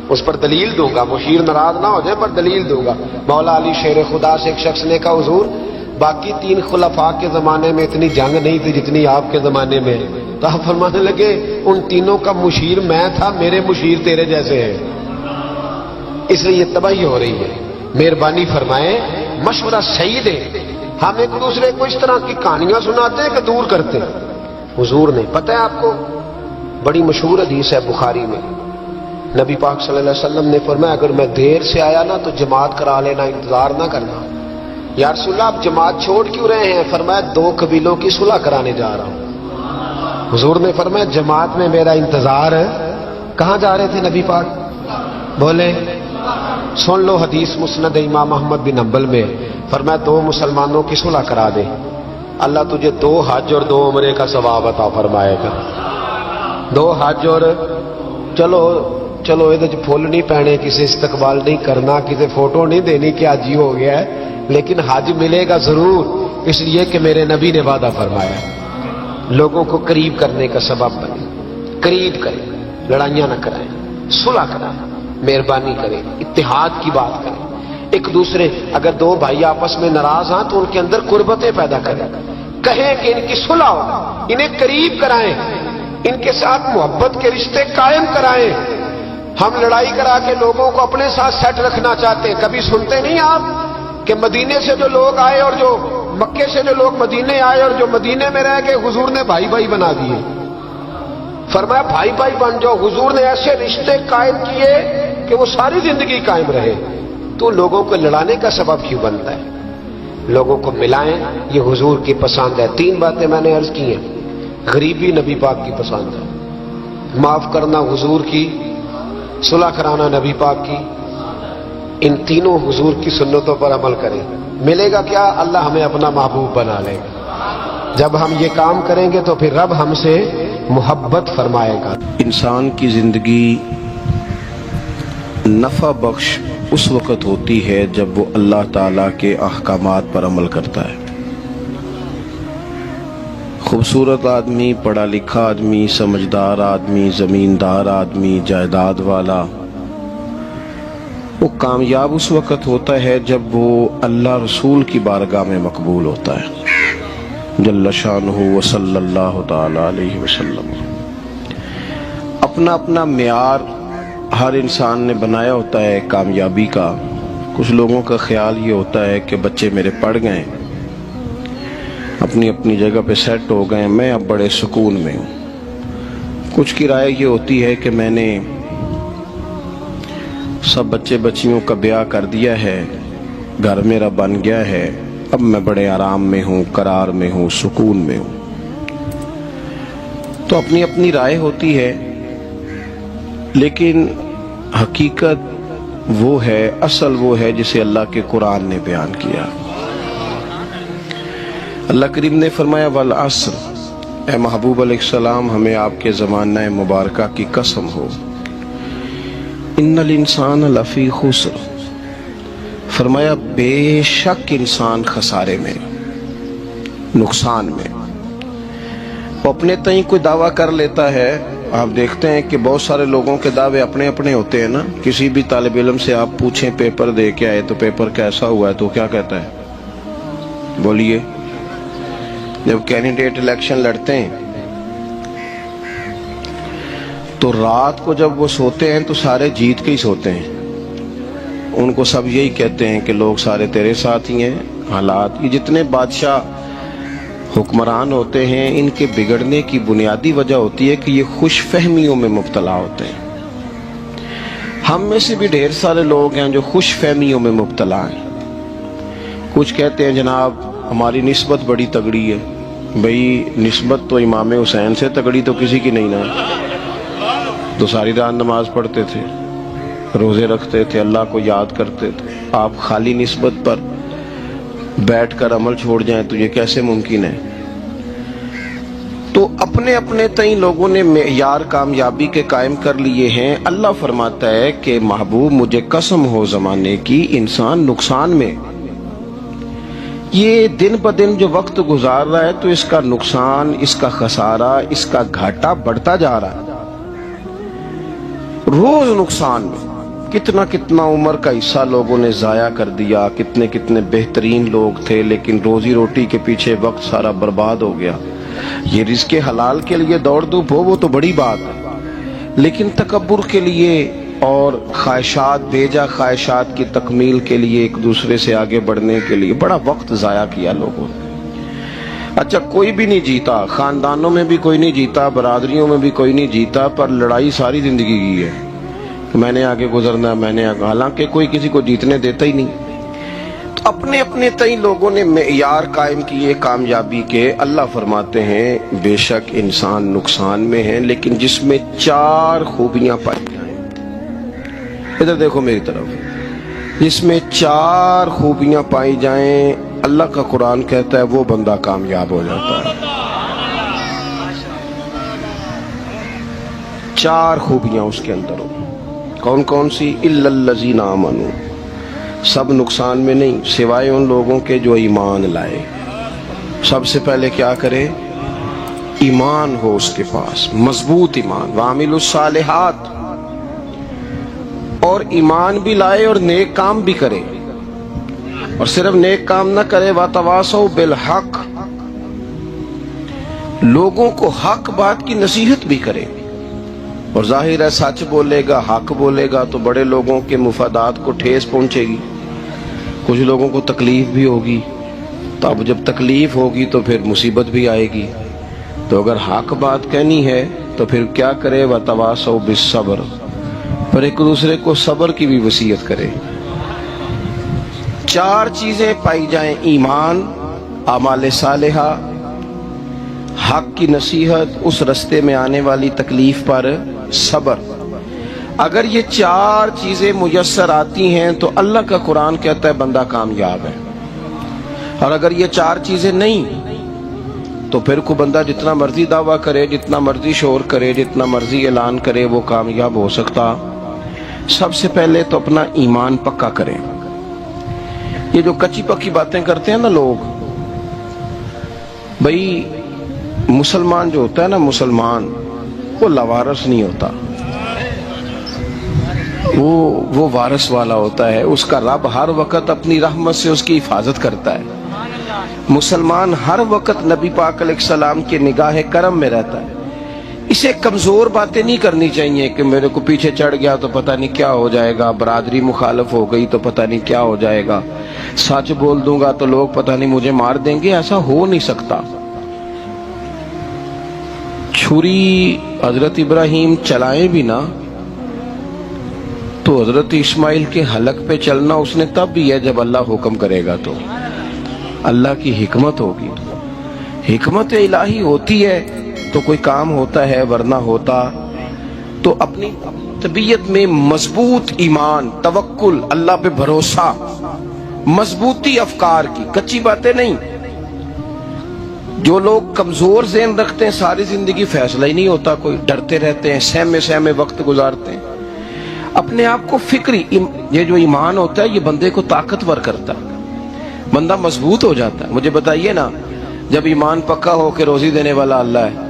اس پر دلیل دوں گا، مشیر ناراض نہ ہو جائے، پر دلیل دوں گا. مولا علی شیر خدا سے ایک شخص نے کہا حضور باقی تین خلفاء کے زمانے میں اتنی جنگ نہیں تھی جتنی آپ کے زمانے میں. تو آپ فرمانے لگے ان تینوں کا مشیر میں تھا، میرے مشیر تیرے جیسے ہیں، اس لیے یہ تباہی ہو رہی ہے. مہربانی فرمائیں، مشورہ صحیح دے. ہم ایک دوسرے کو اس طرح کی کہانیاں سناتے ہیں کہ دور کرتے ہیں. حضور نے، پتہ ہے آپ کو، بڑی مشہور حدیث ہے بخاری میں، نبی پاک صلی اللہ علیہ وسلم نے فرمایا اگر میں دیر سے آیا نا تو جماعت کرا لینا، انتظار نہ کرنا. یا رسول اللہ آپ جماعت چھوڑ کیوں رہے ہیں؟ فرمایا دو قبیلوں کی صلح کرانے جا رہا ہوں. حضور نے فرمایا جماعت میں میرا انتظار ہے. کہاں جا رہے تھے نبی پاک؟ بولے. سن لو حدیث مسند امام احمد بن حنبل میں، فرمایا دو مسلمانوں کی صلح کرا دے، اللہ تجھے 2 حج اور 2 عمرے کا ثواب عطا فرمائے گا. 2 حج اور چلو یہ پھول نہیں پہنے، کسی استقبال نہیں کرنا، کسی فوٹو نہیں دینی کہ حج ہی ہو گیا ہے، لیکن حج ملے گا ضرور، اس لیے کہ میرے نبی نے وعدہ فرمایا. لوگوں کو قریب کرنے کا سبب بنے، قریب کریں، لڑائیاں نہ کرائیں، صلح کرائیں، مہربانی کریں، اتحاد کی بات کریں. ایک دوسرے اگر 2 بھائی آپس میں ناراض ہیں تو ان کے اندر قربتیں پیدا کریں، کہیں کہ ان کی صلح ہو، انہیں قریب کرائیں، ان کے ساتھ محبت کے رشتے قائم کرائیں. ہم لڑائی کرا کے لوگوں کو اپنے ساتھ سیٹ رکھنا چاہتے ہیں. کبھی سنتے نہیں آپ کہ مدینے سے جو لوگ آئے اور جو مکے سے جو لوگ مدینے آئے اور جو مدینے میں رہ گئے حضور نے بھائی بھائی بنا دیے. فرمایا بھائی بھائی بن جاؤ. حضور نے ایسے رشتے قائم کیے کہ وہ ساری زندگی قائم رہے. تو لوگوں کو لڑانے کا سبب کیوں بنتا ہے؟ لوگوں کو ملائیں، یہ حضور کی پسند ہے. 3 باتیں میں نے عرض کی ہیں. غریبی نبی پاک کی پسند ہے، معاف کرنا حضور کی، صلح کرانا نبی پاک کی. ان تینوں حضور کی سنتوں پر عمل کریں. ملے گا کیا؟ اللہ ہمیں اپنا محبوب بنا لے گا. جب ہم یہ کام کریں گے تو پھر رب ہم سے محبت فرمائے گا۔ انسان کی زندگی نفع بخش اس وقت ہوتی ہے جب وہ اللہ تعالیٰ کے احکامات پر عمل کرتا ہے۔ خوبصورت آدمی، پڑھا لکھا آدمی، سمجھدار آدمی، زمیندار آدمی، جائیداد والا، وہ کامیاب اس وقت ہوتا ہے جب وہ اللہ رسول کی بارگاہ میں مقبول ہوتا ہے جل شانہ و صلی اللہ تعالی علیہ وسلم۔ اپنا اپنا معیار ہر انسان نے بنایا ہوتا ہے کامیابی کا۔ کچھ لوگوں کا خیال یہ ہوتا ہے کہ بچے میرے پڑھ گئے، اپنی اپنی جگہ پہ سیٹ ہو گئے، میں اب بڑے سکون میں ہوں۔ کچھ کی رائے یہ ہوتی ہے کہ میں نے سب بچے بچیوں کا بیاہ کر دیا ہے، گھر میرا بن گیا ہے، اب میں بڑے آرام میں ہوں، قرار میں ہوں، سکون میں ہوں۔ تو اپنی اپنی رائے ہوتی ہے، لیکن حقیقت وہ ہے، اصل وہ ہے جسے اللہ کے قرآن نے بیان کیا۔ اللہ کریم نے فرمایا والعصر، اے محبوب علیہ السلام ہمیں آپ کے زمانہ مبارکہ کی قسم ہو، ان الانسان لفی خسر، فرمایا بے شک انسان خسارے میں، نقصان میں۔ وہ اپنے تئیں کوئی دعویٰ کر لیتا ہے، آپ دیکھتے ہیں کہ بہت سارے لوگوں کے دعوے اپنے اپنے ہوتے ہیں نا۔ کسی بھی طالب علم سے آپ پوچھیں پیپر دے کے آئے تو پیپر کیسا ہوا ہے تو کیا کہتا ہے؟ بولیے۔ جب کینڈیڈیٹ الیکشن لڑتے ہیں تو رات کو جب وہ سوتے ہیں تو سارے جیت کے ہی سوتے ہیں، ان کو سب یہی کہتے ہیں کہ لوگ سارے تیرے ساتھ ہی ہیں۔ حالات، یہ جتنے بادشاہ حکمران ہوتے ہیں ان کے بگڑنے کی بنیادی وجہ ہوتی ہے کہ یہ خوش فہمیوں میں مبتلا ہوتے ہیں۔ ہم میں سے بھی ڈھیر سارے لوگ ہیں جو خوش فہمیوں میں مبتلا ہیں۔ کچھ کہتے ہیں جناب ہماری نسبت بڑی تگڑی ہے، بھئی نسبت تو امام حسین سے تگڑی تو کسی کی نہیں نا، تو ساری رات نماز پڑھتے تھے، روزے رکھتے تھے، اللہ کو یاد کرتے تھے۔ آپ خالی نسبت پر بیٹھ کر عمل چھوڑ جائیں تو یہ کیسے ممکن ہے؟ تو اپنے اپنے تئیں لوگوں نے معیار کامیابی کے قائم کر لیے ہیں۔ اللہ فرماتا ہے کہ محبوب مجھے قسم ہو زمانے کی، انسان نقصان میں۔ یہ دن بدن جو وقت گزار رہا ہے تو اس کا نقصان، اس کا خسارہ، اس کا گھاٹا بڑھتا جا رہا ہے، روز نقصان میں۔ کتنا کتنا عمر کا حصہ لوگوں نے ضائع کر دیا، کتنے کتنے بہترین لوگ تھے لیکن روزی روٹی کے پیچھے وقت سارا برباد ہو گیا۔ یہ رزق حلال کے لیے دوڑ دھوپ ہو وہ تو بڑی بات ہے، لیکن تکبر کے لیے اور خواہشات، بیجا خواہشات کی تکمیل کے لیے، ایک دوسرے سے آگے بڑھنے کے لیے بڑا وقت ضائع کیا لوگوں نے۔ اچھا کوئی بھی نہیں جیتا، خاندانوں میں بھی کوئی نہیں جیتا، برادریوں میں بھی کوئی نہیں جیتا، پر لڑائی ساری زندگی کی ہے، میں نے آگے گزرنا، میں نے آگے، حالانکہ کوئی کسی کو جیتنے دیتا ہی نہیں۔ تو اپنے اپنے تئیں لوگوں نے معیار قائم کیے کامیابی کے۔ اللہ فرماتے ہیں بے شک انسان نقصان میں ہے، لیکن جس میں 4 خوبیاں پائی جائیں، ادھر دیکھو میری طرف، جس میں 4 خوبیاں پائی جائیں، اللہ کا قرآن کہتا ہے وہ بندہ کامیاب ہو جاتا ہے۔ 4 خوبیاں اس کے اندر ہو۔ کون کون سی؟ الا الذین آمنوا، سب نقصان میں نہیں سوائے ان لوگوں کے جو ایمان لائے۔ سب سے پہلے کیا کرے؟ ایمان ہو اس کے پاس، مضبوط ایمان، وعملوا الصالحات، اور ایمان بھی لائے اور نیک کام بھی کرے، اور صرف نیک کام نہ کرے، وَتَوَاصَوْا بِالْحَقِّ، لوگوں کو حق بات کی نصیحت بھی کرے۔ اور ظاہر ہے سچ بولے گا، حق بولے گا تو بڑے لوگوں کے مفادات کو ٹھیس پہنچے گی، کچھ لوگوں کو تکلیف بھی ہوگی، تو اب جب تکلیف ہوگی تو پھر مصیبت بھی آئے گی۔ تو اگر حق بات کہنی ہے تو پھر کیا کرے؟ وَتَوَاصَوْا بِالصَّبْرِ، پر ایک دوسرے کو صبر کی بھی وصیت کرے۔ 4 چیزیں پائی جائیں، ایمان، اعمال صالحہ، حق کی نصیحت، اس رستے میں آنے والی تکلیف پر صبر۔ اگر یہ 4 چیزیں میسر آتی ہیں تو اللہ کا قرآن کہتا ہے بندہ کامیاب ہے۔ اور اگر یہ 4 چیزیں نہیں تو پھر کو بندہ جتنا مرضی دعویٰ کرے، جتنا مرضی شور کرے، جتنا مرضی اعلان کرے، وہ کامیاب ہو سکتا؟ سب سے پہلے تو اپنا ایمان پکا کریں۔ یہ جو کچی پکی باتیں کرتے ہیں نا لوگ، بھئی مسلمان جو ہوتا ہے نا، مسلمان وہ لاوارث نہیں ہوتا، وہ وارث والا ہوتا ہے، اس کا رب ہر وقت اپنی رحمت سے اس کی حفاظت کرتا ہے۔ مسلمان ہر وقت نبی پاک علیہ السلام کے نگاہ کرم میں رہتا ہے۔ اسے کمزور باتیں نہیں کرنی چاہیے کہ میرے کو پیچھے چڑھ گیا تو پتہ نہیں کیا ہو جائے گا، برادری مخالف ہو گئی تو پتہ نہیں کیا ہو جائے گا، سچ بول دوں گا تو لوگ پتہ نہیں مجھے مار دیں گے۔ ایسا ہو نہیں سکتا۔ چھری حضرت ابراہیم چلائیں بھی نا تو حضرت اسماعیل کے حلق پہ چلنا اس نے تب بھی ہے جب اللہ حکم کرے گا، تو اللہ کی حکمت ہوگی۔ حکمت الہی ہوتی ہے تو کوئی کام ہوتا ہے، ورنہ ہوتا تو اپنی طبیعت میں مضبوط ایمان، توکل، اللہ پہ بھروسہ، مضبوطی افکار کی، کچی باتیں نہیں۔ جو لوگ کمزور ذہن رکھتے ہیں ساری زندگی فیصلہ ہی نہیں ہوتا، کوئی ڈرتے رہتے ہیں، سہمے وقت گزارتے ہیں اپنے آپ کو فکری۔ یہ جو ایمان ہوتا ہے یہ بندے کو طاقتور کرتا ہے، بندہ مضبوط ہو جاتا ہے۔ مجھے بتائیے نا، جب ایمان پکا ہو کہ روزی دینے والا اللہ ہے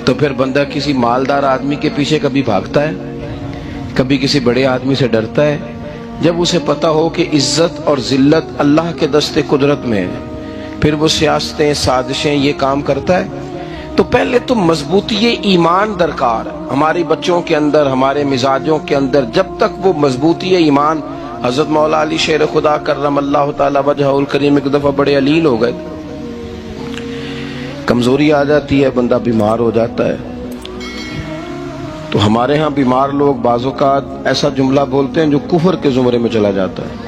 تو پھر بندہ کسی مالدار آدمی کے پیچھے کبھی بھاگتا ہے، کبھی کسی بڑے آدمی سے ڈرتا ہے؟ جب اسے پتا ہو کہ عزت اور ذلت اللہ کے دست قدرت میں ہے، پھر وہ سیاستیں، سازشیں یہ کام کرتا ہے۔ تو پہلے تو مضبوطی ایمان درکار ہے ہماری بچوں کے اندر، ہمارے مزاجوں کے اندر۔ جب تک وہ مضبوطی ایمان، حضرت مولا علی شیر خدا کرم اللہ تعالی وجہہ الکریم ایک دفعہ بڑے علیل ہو گئے، کمزوری آ جاتی ہے، بندہ بیمار ہو جاتا ہے۔ تو ہمارے ہاں بیمار لوگ بعض اوقات ایسا جملہ بولتے ہیں جو کفر کے زمرے میں چلا جاتا ہے۔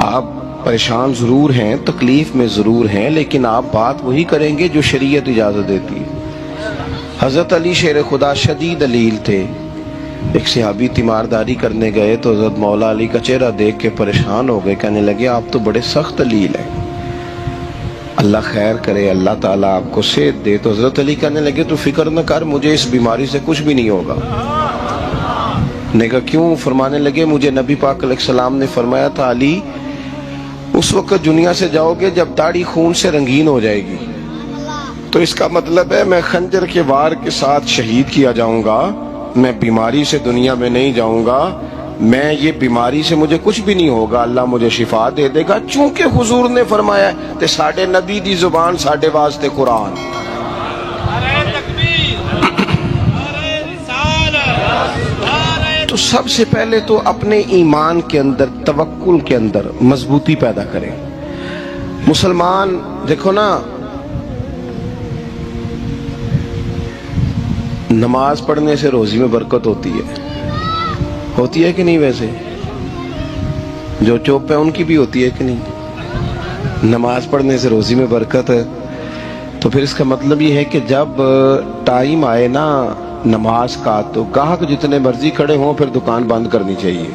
آپ پریشان ضرور ہیں، تکلیف میں ضرور ہیں، لیکن آپ بات وہی کریں گے جو شریعت اجازت دیتی ہے۔ حضرت علی شیر خدا شدید علیل تھے، ایک صحابی تیمارداری کرنے گئے تو حضرت مولا علی کا چہرہ دیکھ کے پریشان ہو گئے، کہنے لگے آپ تو بڑے سخت علیل ہیں، اللہ خیر کرے، اللہ تعالیٰ آپ کو صحت دے۔ تو حضرت علی کہنے لگے تو فکر نہ کر، مجھے اس بیماری سے کچھ بھی نہیں ہوگا۔ نے کہا کیوں؟ فرمانے لگے مجھے نبی پاک علیہ السلام نے فرمایا تھا علی اس وقت دنیا سے جاؤ گے جب داڑھی خون سے رنگین ہو جائے گی، تو اس کا مطلب ہے میں خنجر کے وار کے ساتھ شہید کیا جاؤں گا، میں بیماری سے دنیا میں نہیں جاؤں گا، میں یہ بیماری سے مجھے کچھ بھی نہیں ہوگا، اللہ مجھے شفا دے دے گا۔ چونکہ حضور نے فرمایا کہ ساڈے نبی دی زبان ساڈے واسطے قرآن۔ تو سب سے پہلے تو اپنے ایمان کے اندر، توکل کے اندر مضبوطی پیدا کریں۔ مسلمان دیکھو نا، نماز پڑھنے سے روزی میں برکت ہوتی ہے کہ نہیں؟ ویسے جو چوپ ہے ان کی بھی ہوتی ہے کہ نہیں؟ نماز پڑھنے سے روزی میں برکت ہے، تو پھر اس کا مطلب یہ ہے کہ جب ٹائم آئے نا نماز کا تو گاہک جتنے مرضی کھڑے ہوں پھر دکان بند کرنی چاہیے،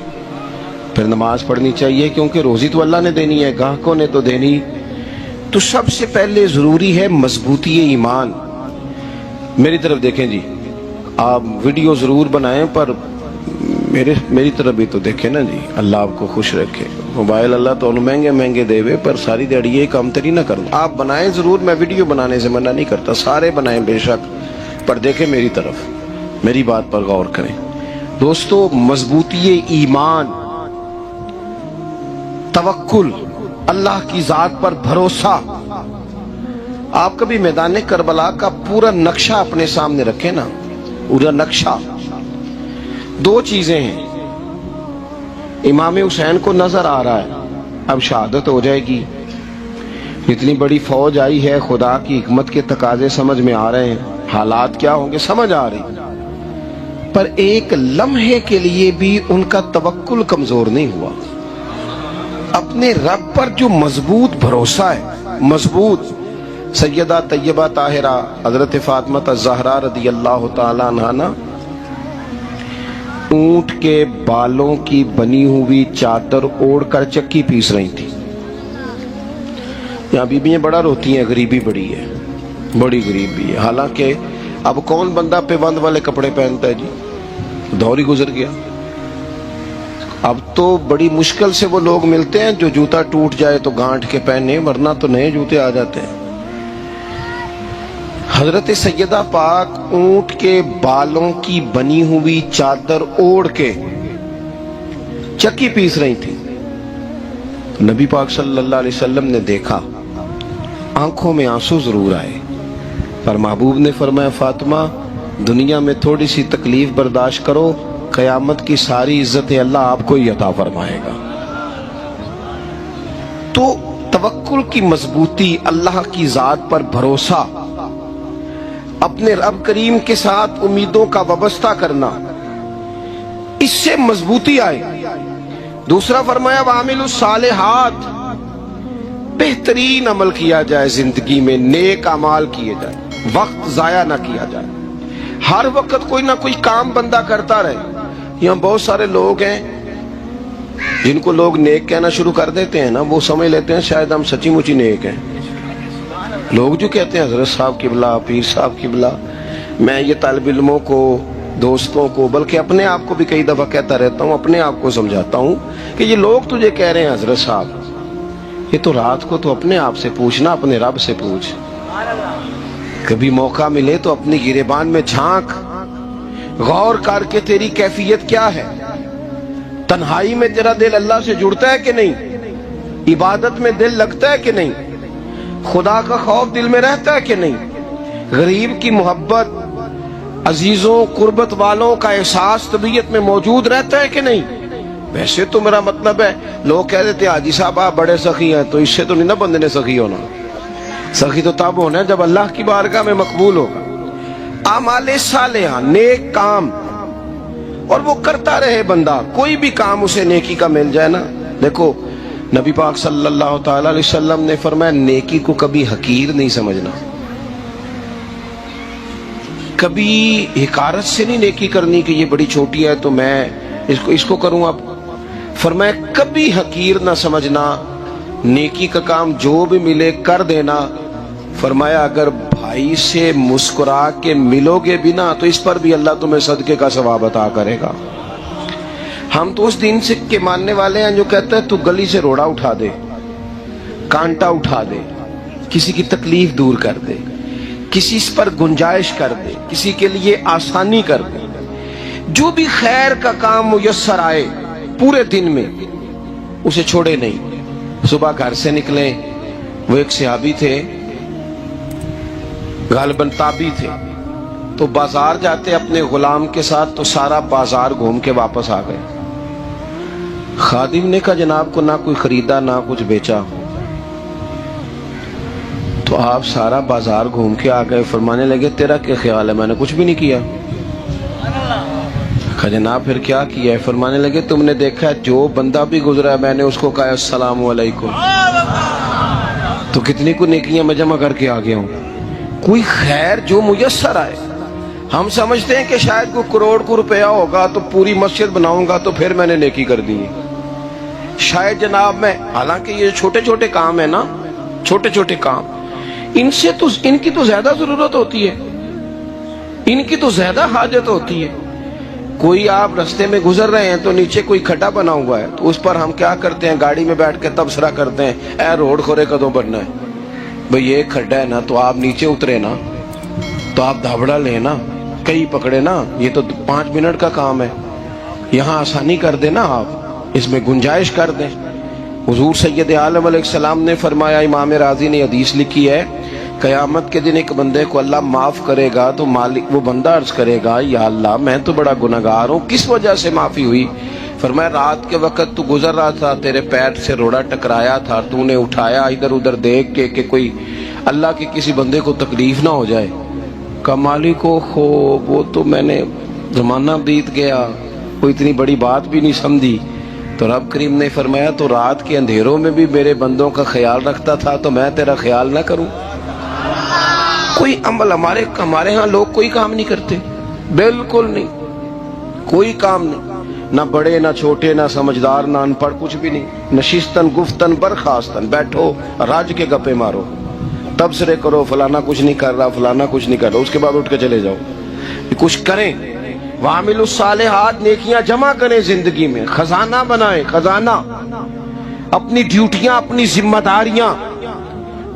پھر نماز پڑھنی چاہیے، کیونکہ روزی تو اللہ نے دینی ہے، گاہکوں نے تو دینی۔ تو سب سے پہلے ضروری ہے مضبوطی ایمان۔ میری طرف دیکھیں جی، آپ ویڈیو ضرور بنائیں پر میری طرف بھی تو دیکھیں نا جی، اللہ آپ کو خوش رکھے۔ موبائل اللہ تو مہنگے دے وے، پر ساری دیڑی یہ کام تری نہ کروں۔ آپ بنائیں ضرور، میں ویڈیو بنانے سے منع نہیں کرتا، سارے بنائیں بے شک، پر دیکھیں میری طرف، میری بات پر غور کریں۔ دوستو، مضبوطی ایمان، توکل، اللہ کی ذات پر بھروسہ۔ آپ کبھی میدان کربلا کا پورا نقشہ اپنے سامنے رکھیں نا، پورا نقشہ۔ دو چیزیں ہیں، امام حسین کو نظر آ رہا ہے اب شہادت ہو جائے گی، اتنی بڑی فوج آئی ہے، خدا کی حکمت کے تقاضے سمجھ میں آ رہے ہیں، حالات کیا ہوں گے سمجھ آ رہی، پر ایک لمحے کے لیے بھی ان کا توکل کمزور نہیں ہوا۔ اپنے رب پر جو مضبوط بھروسہ ہے، مضبوط۔ سیدہ طیبہ طاہرہ حضرت فاطمہ الزہرا رضی اللہ تعالی عنہا نا اونٹ کے بالوں کی بنی ہوئی چادر اوڑھ کر چکی پیس رہی تھی۔ یہاں بیویاں بڑا روتی ہیں، غریبی بڑی ہے، بڑی غریبی ہے. حالانکہ اب کون بندہ پیبند والے کپڑے پہنتا ہے جی، دور ہی گزر گیا. اب تو بڑی مشکل سے وہ لوگ ملتے ہیں جو جوتا ٹوٹ جائے تو گانٹھ کے پہنے، ورنہ تو نئے جوتے آ جاتے ہیں. حضرت سیدہ پاک اونٹ کے بالوں کی بنی ہوئی چادر اوڑھ کے چکی پیس رہی تھی. نبی پاک صلی اللہ علیہ وسلم نے دیکھا، آنکھوں میں آنسو ضرور آئے، پر محبوب نے فرمایا فاطمہ دنیا میں تھوڑی سی تکلیف برداشت کرو، قیامت کی ساری عزت اللہ آپ کو ہی عطا فرمائے گا. تو توکل کی مضبوطی، اللہ کی ذات پر بھروسہ، اپنے رب کریم کے ساتھ امیدوں کا وابستہ کرنا، اس سے مضبوطی آئے. دوسرا فرمایا وَعَمِلُوا الصَّالِحَاتِ، بہترین عمل کیا جائے زندگی میں، نیک اعمال کیے جائے، وقت ضائع نہ کیا جائے. ہر وقت کوئی نہ کوئی کام بندہ کرتا رہے. یہاں بہت سارے لوگ ہیں جن کو لوگ نیک کہنا شروع کر دیتے ہیں نا، وہ سمجھ لیتے ہیں شاید ہم سچی مچی نیک ہیں. لوگ جو کہتے ہیں حضرت صاحب قبلہ، پیر صاحب قبلہ، میں یہ طالب علموں کو، دوستوں کو، بلکہ اپنے آپ کو بھی کئی دفعہ کہتا رہتا ہوں، اپنے آپ کو سمجھاتا ہوں کہ یہ لوگ تجھے کہہ رہے ہیں حضرت صاحب، یہ تو رات کو تو اپنے آپ سے پوچھنا، اپنے رب سے پوچھ. کبھی موقع ملے تو اپنی گریبان میں جھانک، غور کر کے تیری کیفیت کیا ہے. تنہائی میں تیرا دل اللہ سے جڑتا ہے کہ نہیں؟ عبادت میں دل لگتا ہے کہ نہیں؟ خدا کا خوف دل میں رہتا ہے کہ نہیں؟ غریب کی محبت، عزیزوں قربت والوں کا احساس طبیعت میں موجود رہتا ہے کہ نہیں؟ ویسے تو میرا مطلب ہے، لوگ کہہ دیتے ہیں حاجی صاحب آپ بڑے سخی ہیں، تو اس سے تو نہیں نا بندے نے سخی ہونا. سخی تو تب ہونا ہے جب اللہ کی بارگاہ میں مقبول ہوگا. اعمال صالحہ، نیک کام، اور وہ کرتا رہے بندہ، کوئی بھی کام اسے نیکی کا مل جائے نا. دیکھو نبی پاک صلی اللہ تعالی علیہ وسلم نے فرمایا نیکی کو کبھی حقیر نہیں سمجھنا، کبھی حقارت سے نہیں نیکی کرنی کہ یہ بڑی چھوٹی ہے تو میں اس کو کروں. اب فرمایا کبھی حقیر نہ سمجھنا، نیکی کا کام جو بھی ملے کر دینا. فرمایا اگر بھائی سے مسکرا کے ملو گے بھی نا تو اس پر بھی اللہ تمہیں صدقے کا ثواب عطا کرے گا. ہم تو اس دین سے کے ماننے والے ہیں جو کہتے ہیں تو گلی سے روڑا اٹھا دے، کانٹا اٹھا دے، کسی کی تکلیف دور کر دے، کسی پر گنجائش کر دے، کسی کے لیے آسانی کر دے. جو بھی خیر کا کام میسر آئے پورے دن میں اسے چھوڑے نہیں. صبح گھر سے نکلیں، وہ ایک صحابی تھے، غالباً تابعی تھے، تو بازار جاتے اپنے غلام کے ساتھ تو سارا بازار گھوم کے واپس آ گئے. خادم نے کہا جناب کو نہ کوئی خریدا نہ کچھ بیچا. تو آپ سارا بازار گھوم کے آ گئے. فرمانے لگے تیرا کیا خیال ہے؟ میں نے کچھ بھی نہیں کیا. کہا جناب پھر کیا کیا ہے؟ فرمانے لگے تم نے دیکھا ہے جو بندہ بھی گزرا ہے میں نے اس کو کہا السلام علیکم. تو کتنی کو نیکیاں میں جمع کر کے آ گیا ہوں. کوئی خیر جو میسر آئے. ہم سمجھتے ہیں کہ شاید کوئی کروڑ کو روپیہ ہوگا تو پوری مسجد بناؤں گا تو پھر میں نے نیکی کر دی. شاید جناب میں، حالانکہ یہ چھوٹے چھوٹے کام ہیں نا، چھوٹے چھوٹے کام، ان کی تو زیادہ ضرورت ہوتی ہے، ان کی تو زیادہ حاجت ہوتی ہے. کوئی آپ رستے میں گزر رہے ہیں تو نیچے کوئی کھڈا بنا ہوا ہے تو اس پر ہم کیا کرتے ہیں؟ گاڑی میں بیٹھ کے تبصرہ کرتے ہیں اے روڈ کھورے کدوں بننا ہے. بھئی یہ کھڈا ہے نا تو آپ نیچے اترے نا، تو آپ دھابڑا لیں نا، کئی پکڑے نا، یہ تو 5 منٹ کا کام ہے، یہاں آسانی کر دیں نا، آپ اس میں گنجائش کر دیں. حضور سید عالم علیہ السلام نے فرمایا، امام راضی نے حدیث لکھی ہے، قیامت کے دن ایک بندے کو اللہ معاف کرے گا تو مالک وہ بندہ عرض کرے گا یا اللہ میں تو بڑا گناہگار ہوں، کس وجہ سے معافی ہوئی؟ فرمایا رات کے وقت تو گزر رہا تھا، تیرے پیر سے روڑا ٹکرایا تھا، تو نے اٹھایا ادھر ادھر دیکھ کے کہ کوئی اللہ کے کسی بندے کو تکلیف نہ ہو جائے. کہ مالک کو خو وہ تو میں نے زمانہ بیت گیا، کوئی اتنی بڑی بات بھی نہیں سمجھی. تو رب کریم نے فرمایا تو رات کے اندھیروں میں بھی میرے بندوں کا خیال رکھتا تھا تو میں تیرا خیال نہ کروں؟ کوئی عمل ہمارے ہاں لوگ کوئی کام نہیں کرتے، بالکل نہیں، کوئی کام نہیں. نہ بڑے نہ چھوٹے نہ سمجھدار نہ ان پڑھ، کچھ بھی نہیں. نشستن گفتن برخاستن، بیٹھو راج کے گپے مارو، تبصرے کرو، فلانا کچھ نہیں کر رہا، فلانا کچھ نہیں کر رہا، اس کے بعد اٹھ کے چلے جاؤ. کچھ کریں. وعملوا الصالحات، نیکیاں جمع کریں زندگی میں، خزانہ بنائیں، خزانہ. اپنی ڈیوٹیاں، اپنی ذمہ داریاں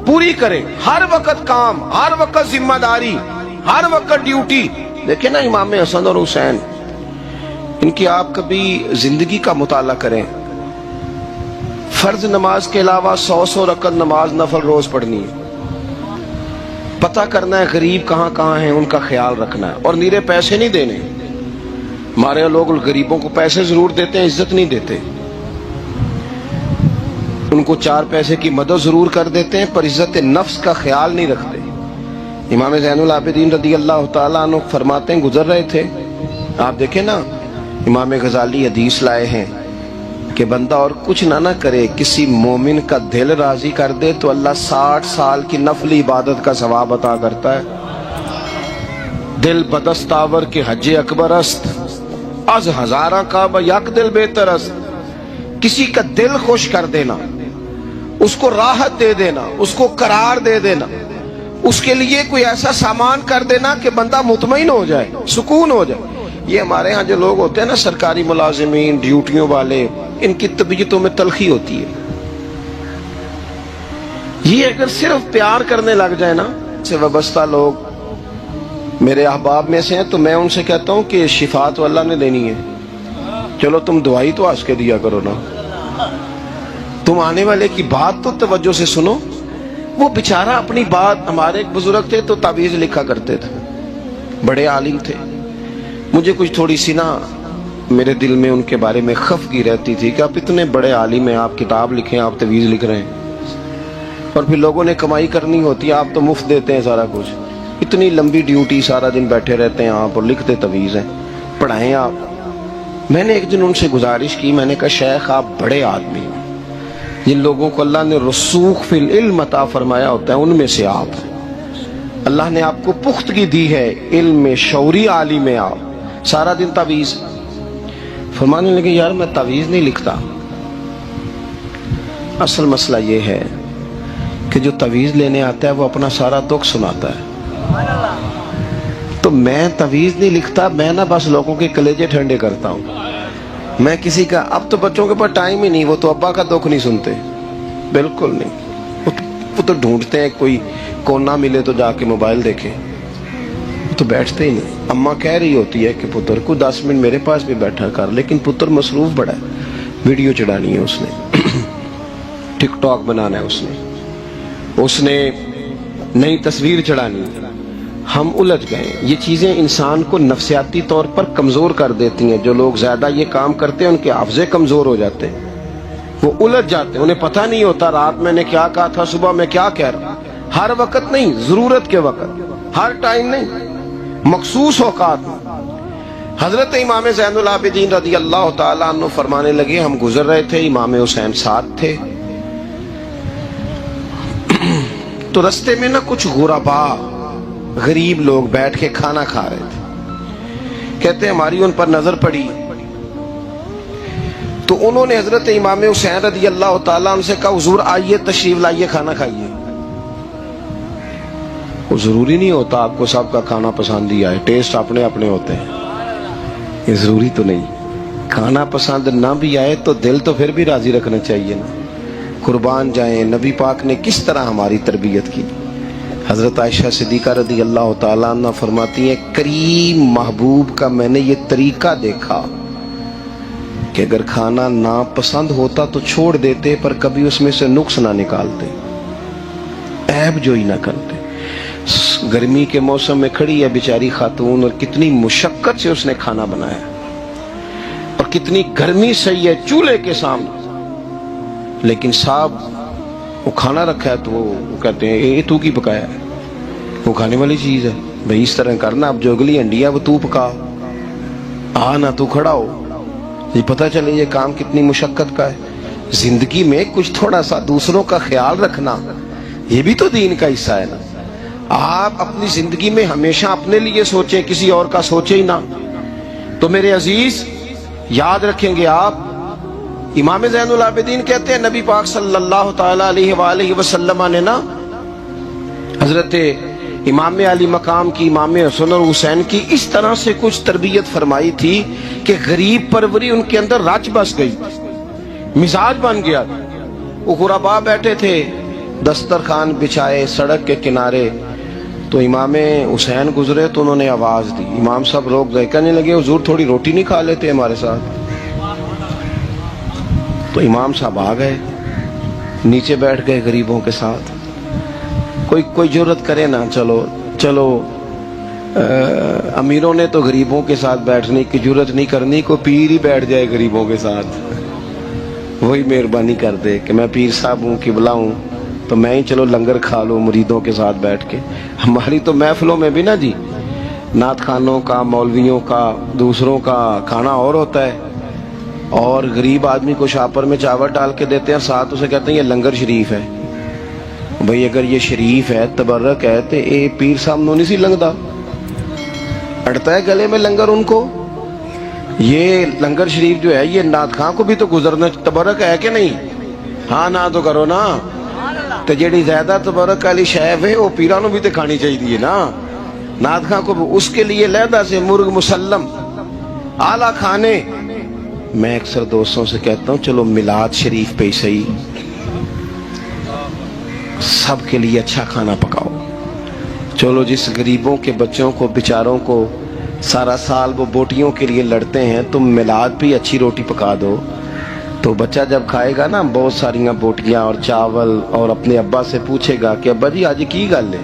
پوری کریں. ہر وقت کام، ہر وقت ذمہ داری، ہر وقت ڈیوٹی. دیکھیں نا امام حسن اور حسین، ان کی آپ کبھی زندگی کا مطالعہ کریں. فرض نماز کے علاوہ 100 رکعت نماز نفل روز پڑھنی ہے. پتہ کرنا ہے غریب کہاں کہاں ہیں، ان کا خیال رکھنا ہے، اور نیرے پیسے نہیں دینے. ہمارے لوگ غریبوں کو پیسے ضرور دیتے ہیں، عزت نہیں دیتے. ان کو 4 پیسے کی مدد ضرور کر دیتے ہیں، پر عزت نفس کا خیال نہیں رکھتے. امام زین العابدین رضی اللہ تعالیٰ عنہ فرماتے ہیں، گزر رہے تھے، آپ دیکھیں نا امام غزالی حدیث لائے ہیں کہ بندہ اور کچھ نہ کرے، کسی مومن کا دل راضی کر دے تو اللہ 60 سال کی نفلی عبادت کا ثواب عطا کرتا ہے. دل بدستاور کے حج اکبر است، از ہزارہ کعبہ یک دل بہتر است. کسی کا دل خوش کر دینا، اس کو راحت دے دینا، اس کو قرار دے دینا، اس کے لیے کوئی ایسا سامان کر دینا کہ بندہ مطمئن ہو جائے، سکون ہو جائے. یہ ہمارے ہاں جو لوگ ہوتے ہیں نا، سرکاری ملازمین، ڈیوٹیوں والے، ان کی طبیعتوں میں تلخی ہوتی ہے. یہ اگر صرف پیار کرنے لگ جائے نا، سے وابستہ لوگ میرے احباب میں سے ہیں، تو میں ان سے کہتا ہوں کہ شفا تو اللہ نے دینی ہے، چلو تم دعائی تو آج کے دیا کرو نا، تم آنے والے کی بات تو توجہ سے سنو. وہ بیچارہ اپنی بات، ہمارے ایک بزرگ تھے تو تعویذ لکھا کرتے تھے، بڑے عالم تھے. مجھے کچھ تھوڑی سی نا میرے دل میں ان کے بارے میں خفگی رہتی تھی کہ آپ اتنے بڑے عالم ہیں، آپ کتاب لکھیں، آپ تعویذ لکھ رہے ہیں، اور پھر لوگوں نے کمائی کرنی ہوتی ہے، آپ تو مفت دیتے ہیں سارا کچھ. اتنی لمبی ڈیوٹی، سارا دن بیٹھے رہتے ہیں آپ اور لکھتے تعویذ ہیں، پڑھائیں آپ. میں نے ایک دن ان سے گزارش کی، میں نے کہا شیخ آپ بڑے آدمی ہیں، جن لوگوں کو اللہ نے رسوخ فی العلم عطا فرمایا ہوتا ہے ان میں سے آپ ہیں. اللہ نے آپ کو پختگی دی ہے، علم میں شعوری عالم میں آپ، سارا دن تعویذ. فرمانے لگے یار میں تعویذ نہیں لکھتا، اصل مسئلہ یہ ہے کہ جو تعویذ لینے آتا ہے وہ اپنا سارا دکھ سناتا ہے. تو میں تعویذ نہیں لکھتا، میں نا بس لوگوں کے کلیجے ٹھنڈے کرتا ہوں. میں کسی کا، اب تو بچوں کے پاس ٹائم ہی نہیں، وہ تو ابا کا دکھ نہیں سنتے، بالکل نہیں. وہ تو ڈھونڈتے ہیں کوئی کونا ملے تو جا کے موبائل دیکھیں، تو بیٹھتے ہی نہیں. اماں کہہ رہی ہوتی ہے کہ پتر کو 10 منٹ میرے پاس بھی بیٹھا کر، لیکن پتر مصروف بڑا ہے، ویڈیو چڑھانی ہے اس نے، ٹک ٹاک بنانا ہے اس نے نئی تصویر چڑھانی ہے. ہم الجھ گئے. یہ چیزیں انسان کو نفسیاتی طور پر کمزور کر دیتی ہیں. جو لوگ زیادہ یہ کام کرتے ہیں ان کے حافظے کمزور ہو جاتے ہیں، وہ الجھ جاتے ہیں، انہیں پتہ نہیں ہوتا رات میں نے کیا کہا تھا، صبح میں کیا کہہ رہا. ہر وقت نہیں، ضرورت کے وقت، ہر ٹائم نہیں، مخصوص اوقات میں. حضرت امام زین العابدین رضی اللہ تعالیٰ عنہ فرمانے لگے، ہم گزر رہے تھے، امام حسین ساتھ تھے، تو رستے میں نا کچھ غربا، غریب لوگ بیٹھ کے کھانا کھا رہے تھے. کہتے ہیں ہماری ان پر نظر پڑی تو انہوں نے حضرت امام حسین رضی اللہ تعالیٰ عنہ سے کہا حضور آئیے، تشریف لائیے، کھانا کھائیے. وہ ضروری نہیں ہوتا آپ کو سب کا کھانا پسند ہی آئے، ٹیسٹ اپنے اپنے ہوتے ہیں، یہ ضروری تو نہیں. کھانا پسند نہ بھی آئے تو دل تو پھر بھی راضی رکھنا چاہیے نا. قربان جائیں، نبی پاک نے کس طرح ہماری تربیت کی. حضرت عائشہ صدیقہ رضی اللہ تعالیٰ عنہ فرماتی ہیں، کریم محبوب کا میں نے یہ طریقہ دیکھا کہ اگر کھانا ناپسند ہوتا تو چھوڑ دیتے، پر کبھی اس میں سے نقص نہ نکالتے، عیب جوئی نہ کرتے. گرمی کے موسم میں کھڑی ہے بیچاری خاتون، اور کتنی مشقت سے اس نے کھانا بنایا، اور کتنی گرمی سہی ہے چولہے کے سامنے، لیکن صاحب وہ کھانا رکھا ہے تو وہ کہتے ہیں یہ تو کی پکایا ہے، وہ کھانے والی چیز ہے بھائی، اس طرح کرنا. اب جو اگلی انڈی ہے وہ تو پکا، نہ تو کھڑا ہو. یہ پتہ چلے یہ کام کتنی مشقت کا ہے. زندگی میں کچھ تھوڑا سا دوسروں کا خیال رکھنا یہ بھی تو دین کا حصہ ہے نا. آپ اپنی زندگی میں ہمیشہ اپنے لیے سوچیں، کسی اور کا سوچیں ہی نہ. تو میرے عزیز، یاد رکھیں گے آپ، امام زین العابدین کہتے ہیں نبی پاک صلی اللہ تعالی علیہ وآلہ وسلم نے نا حضرت امام علی مقام کی، امام حسن اور حسین کی اس طرح سے کچھ تربیت فرمائی تھی کہ غریب پروری ان کے اندر رچ بس گئی، مزاج بن گیا۔ وہ غربا بیٹھے تھے دسترخوان بچھائے سڑک کے کنارے، تو امام حسین گزرے تو انہوں نے آواز دی، امام صاحب روک گئے، کہنے لگے حضور تھوڑی روٹی نہیں کھا لیتے ہمارے ساتھ؟ تو امام صاحب آ گئے، نیچے بیٹھ گئے غریبوں کے ساتھ۔ کوئی جرت کرے نا، چلو امیروں نے تو غریبوں کے ساتھ بیٹھنے کی جرت نہیں کرنی، کوئی پیر ہی بیٹھ جائے غریبوں کے ساتھ، وہی مہربانی کر دے کہ میں پیر صاحب ہوں، قبلہ ہوں، تو میں ہی چلو لنگر کھا لوں مریدوں کے ساتھ بیٹھ کے۔ ہماری تو محفلوں میں بھی نا جی، نعت خانوں کا، مولویوں کا، دوسروں کا کھانا اور ہوتا ہے، اور غریب آدمی کو شاپر میں چاول ڈال کے دیتے ہیں، ساتھ اسے کہتے ہیں یہ لنگر شریف ہے۔ بھئی اگر یہ شریف ہے، تبرک ہے، تو اے پیر صاحب نو نہیں سی لنگدا، اڑتا ہے گلے میں لنگر ان کو؟ یہ لنگر شریف جو ہے یہ نعت خاں کو بھی تو گزرنا تبرک ہے کہ نہیں؟ ہاں نہ تو کرو نا، تو جیڑی زیادہ تبرک والی شیف ہے وہ پیرانو بھی تو کھانی چاہیے نا، نعت خاں کو اس کے لیے لہدہ سے مرغ مسلم اعلیٰ کھانے۔ میں اکثر دوستوں سے کہتا ہوں چلو میلاد شریف پہ ہی صحیح سب کے لیے اچھا کھانا پکاؤ، چلو جس غریبوں کے بچوں کو بیچاروں کو سارا سال وہ بوٹیوں کے لیے لڑتے ہیں، تم میلاد پہ اچھی روٹی پکا دو، تو بچہ جب کھائے گا نا بہت ساریاں بوٹیاں اور چاول، اور اپنے ابا سے پوچھے گا کہ ابا جی آج کی گل ہے،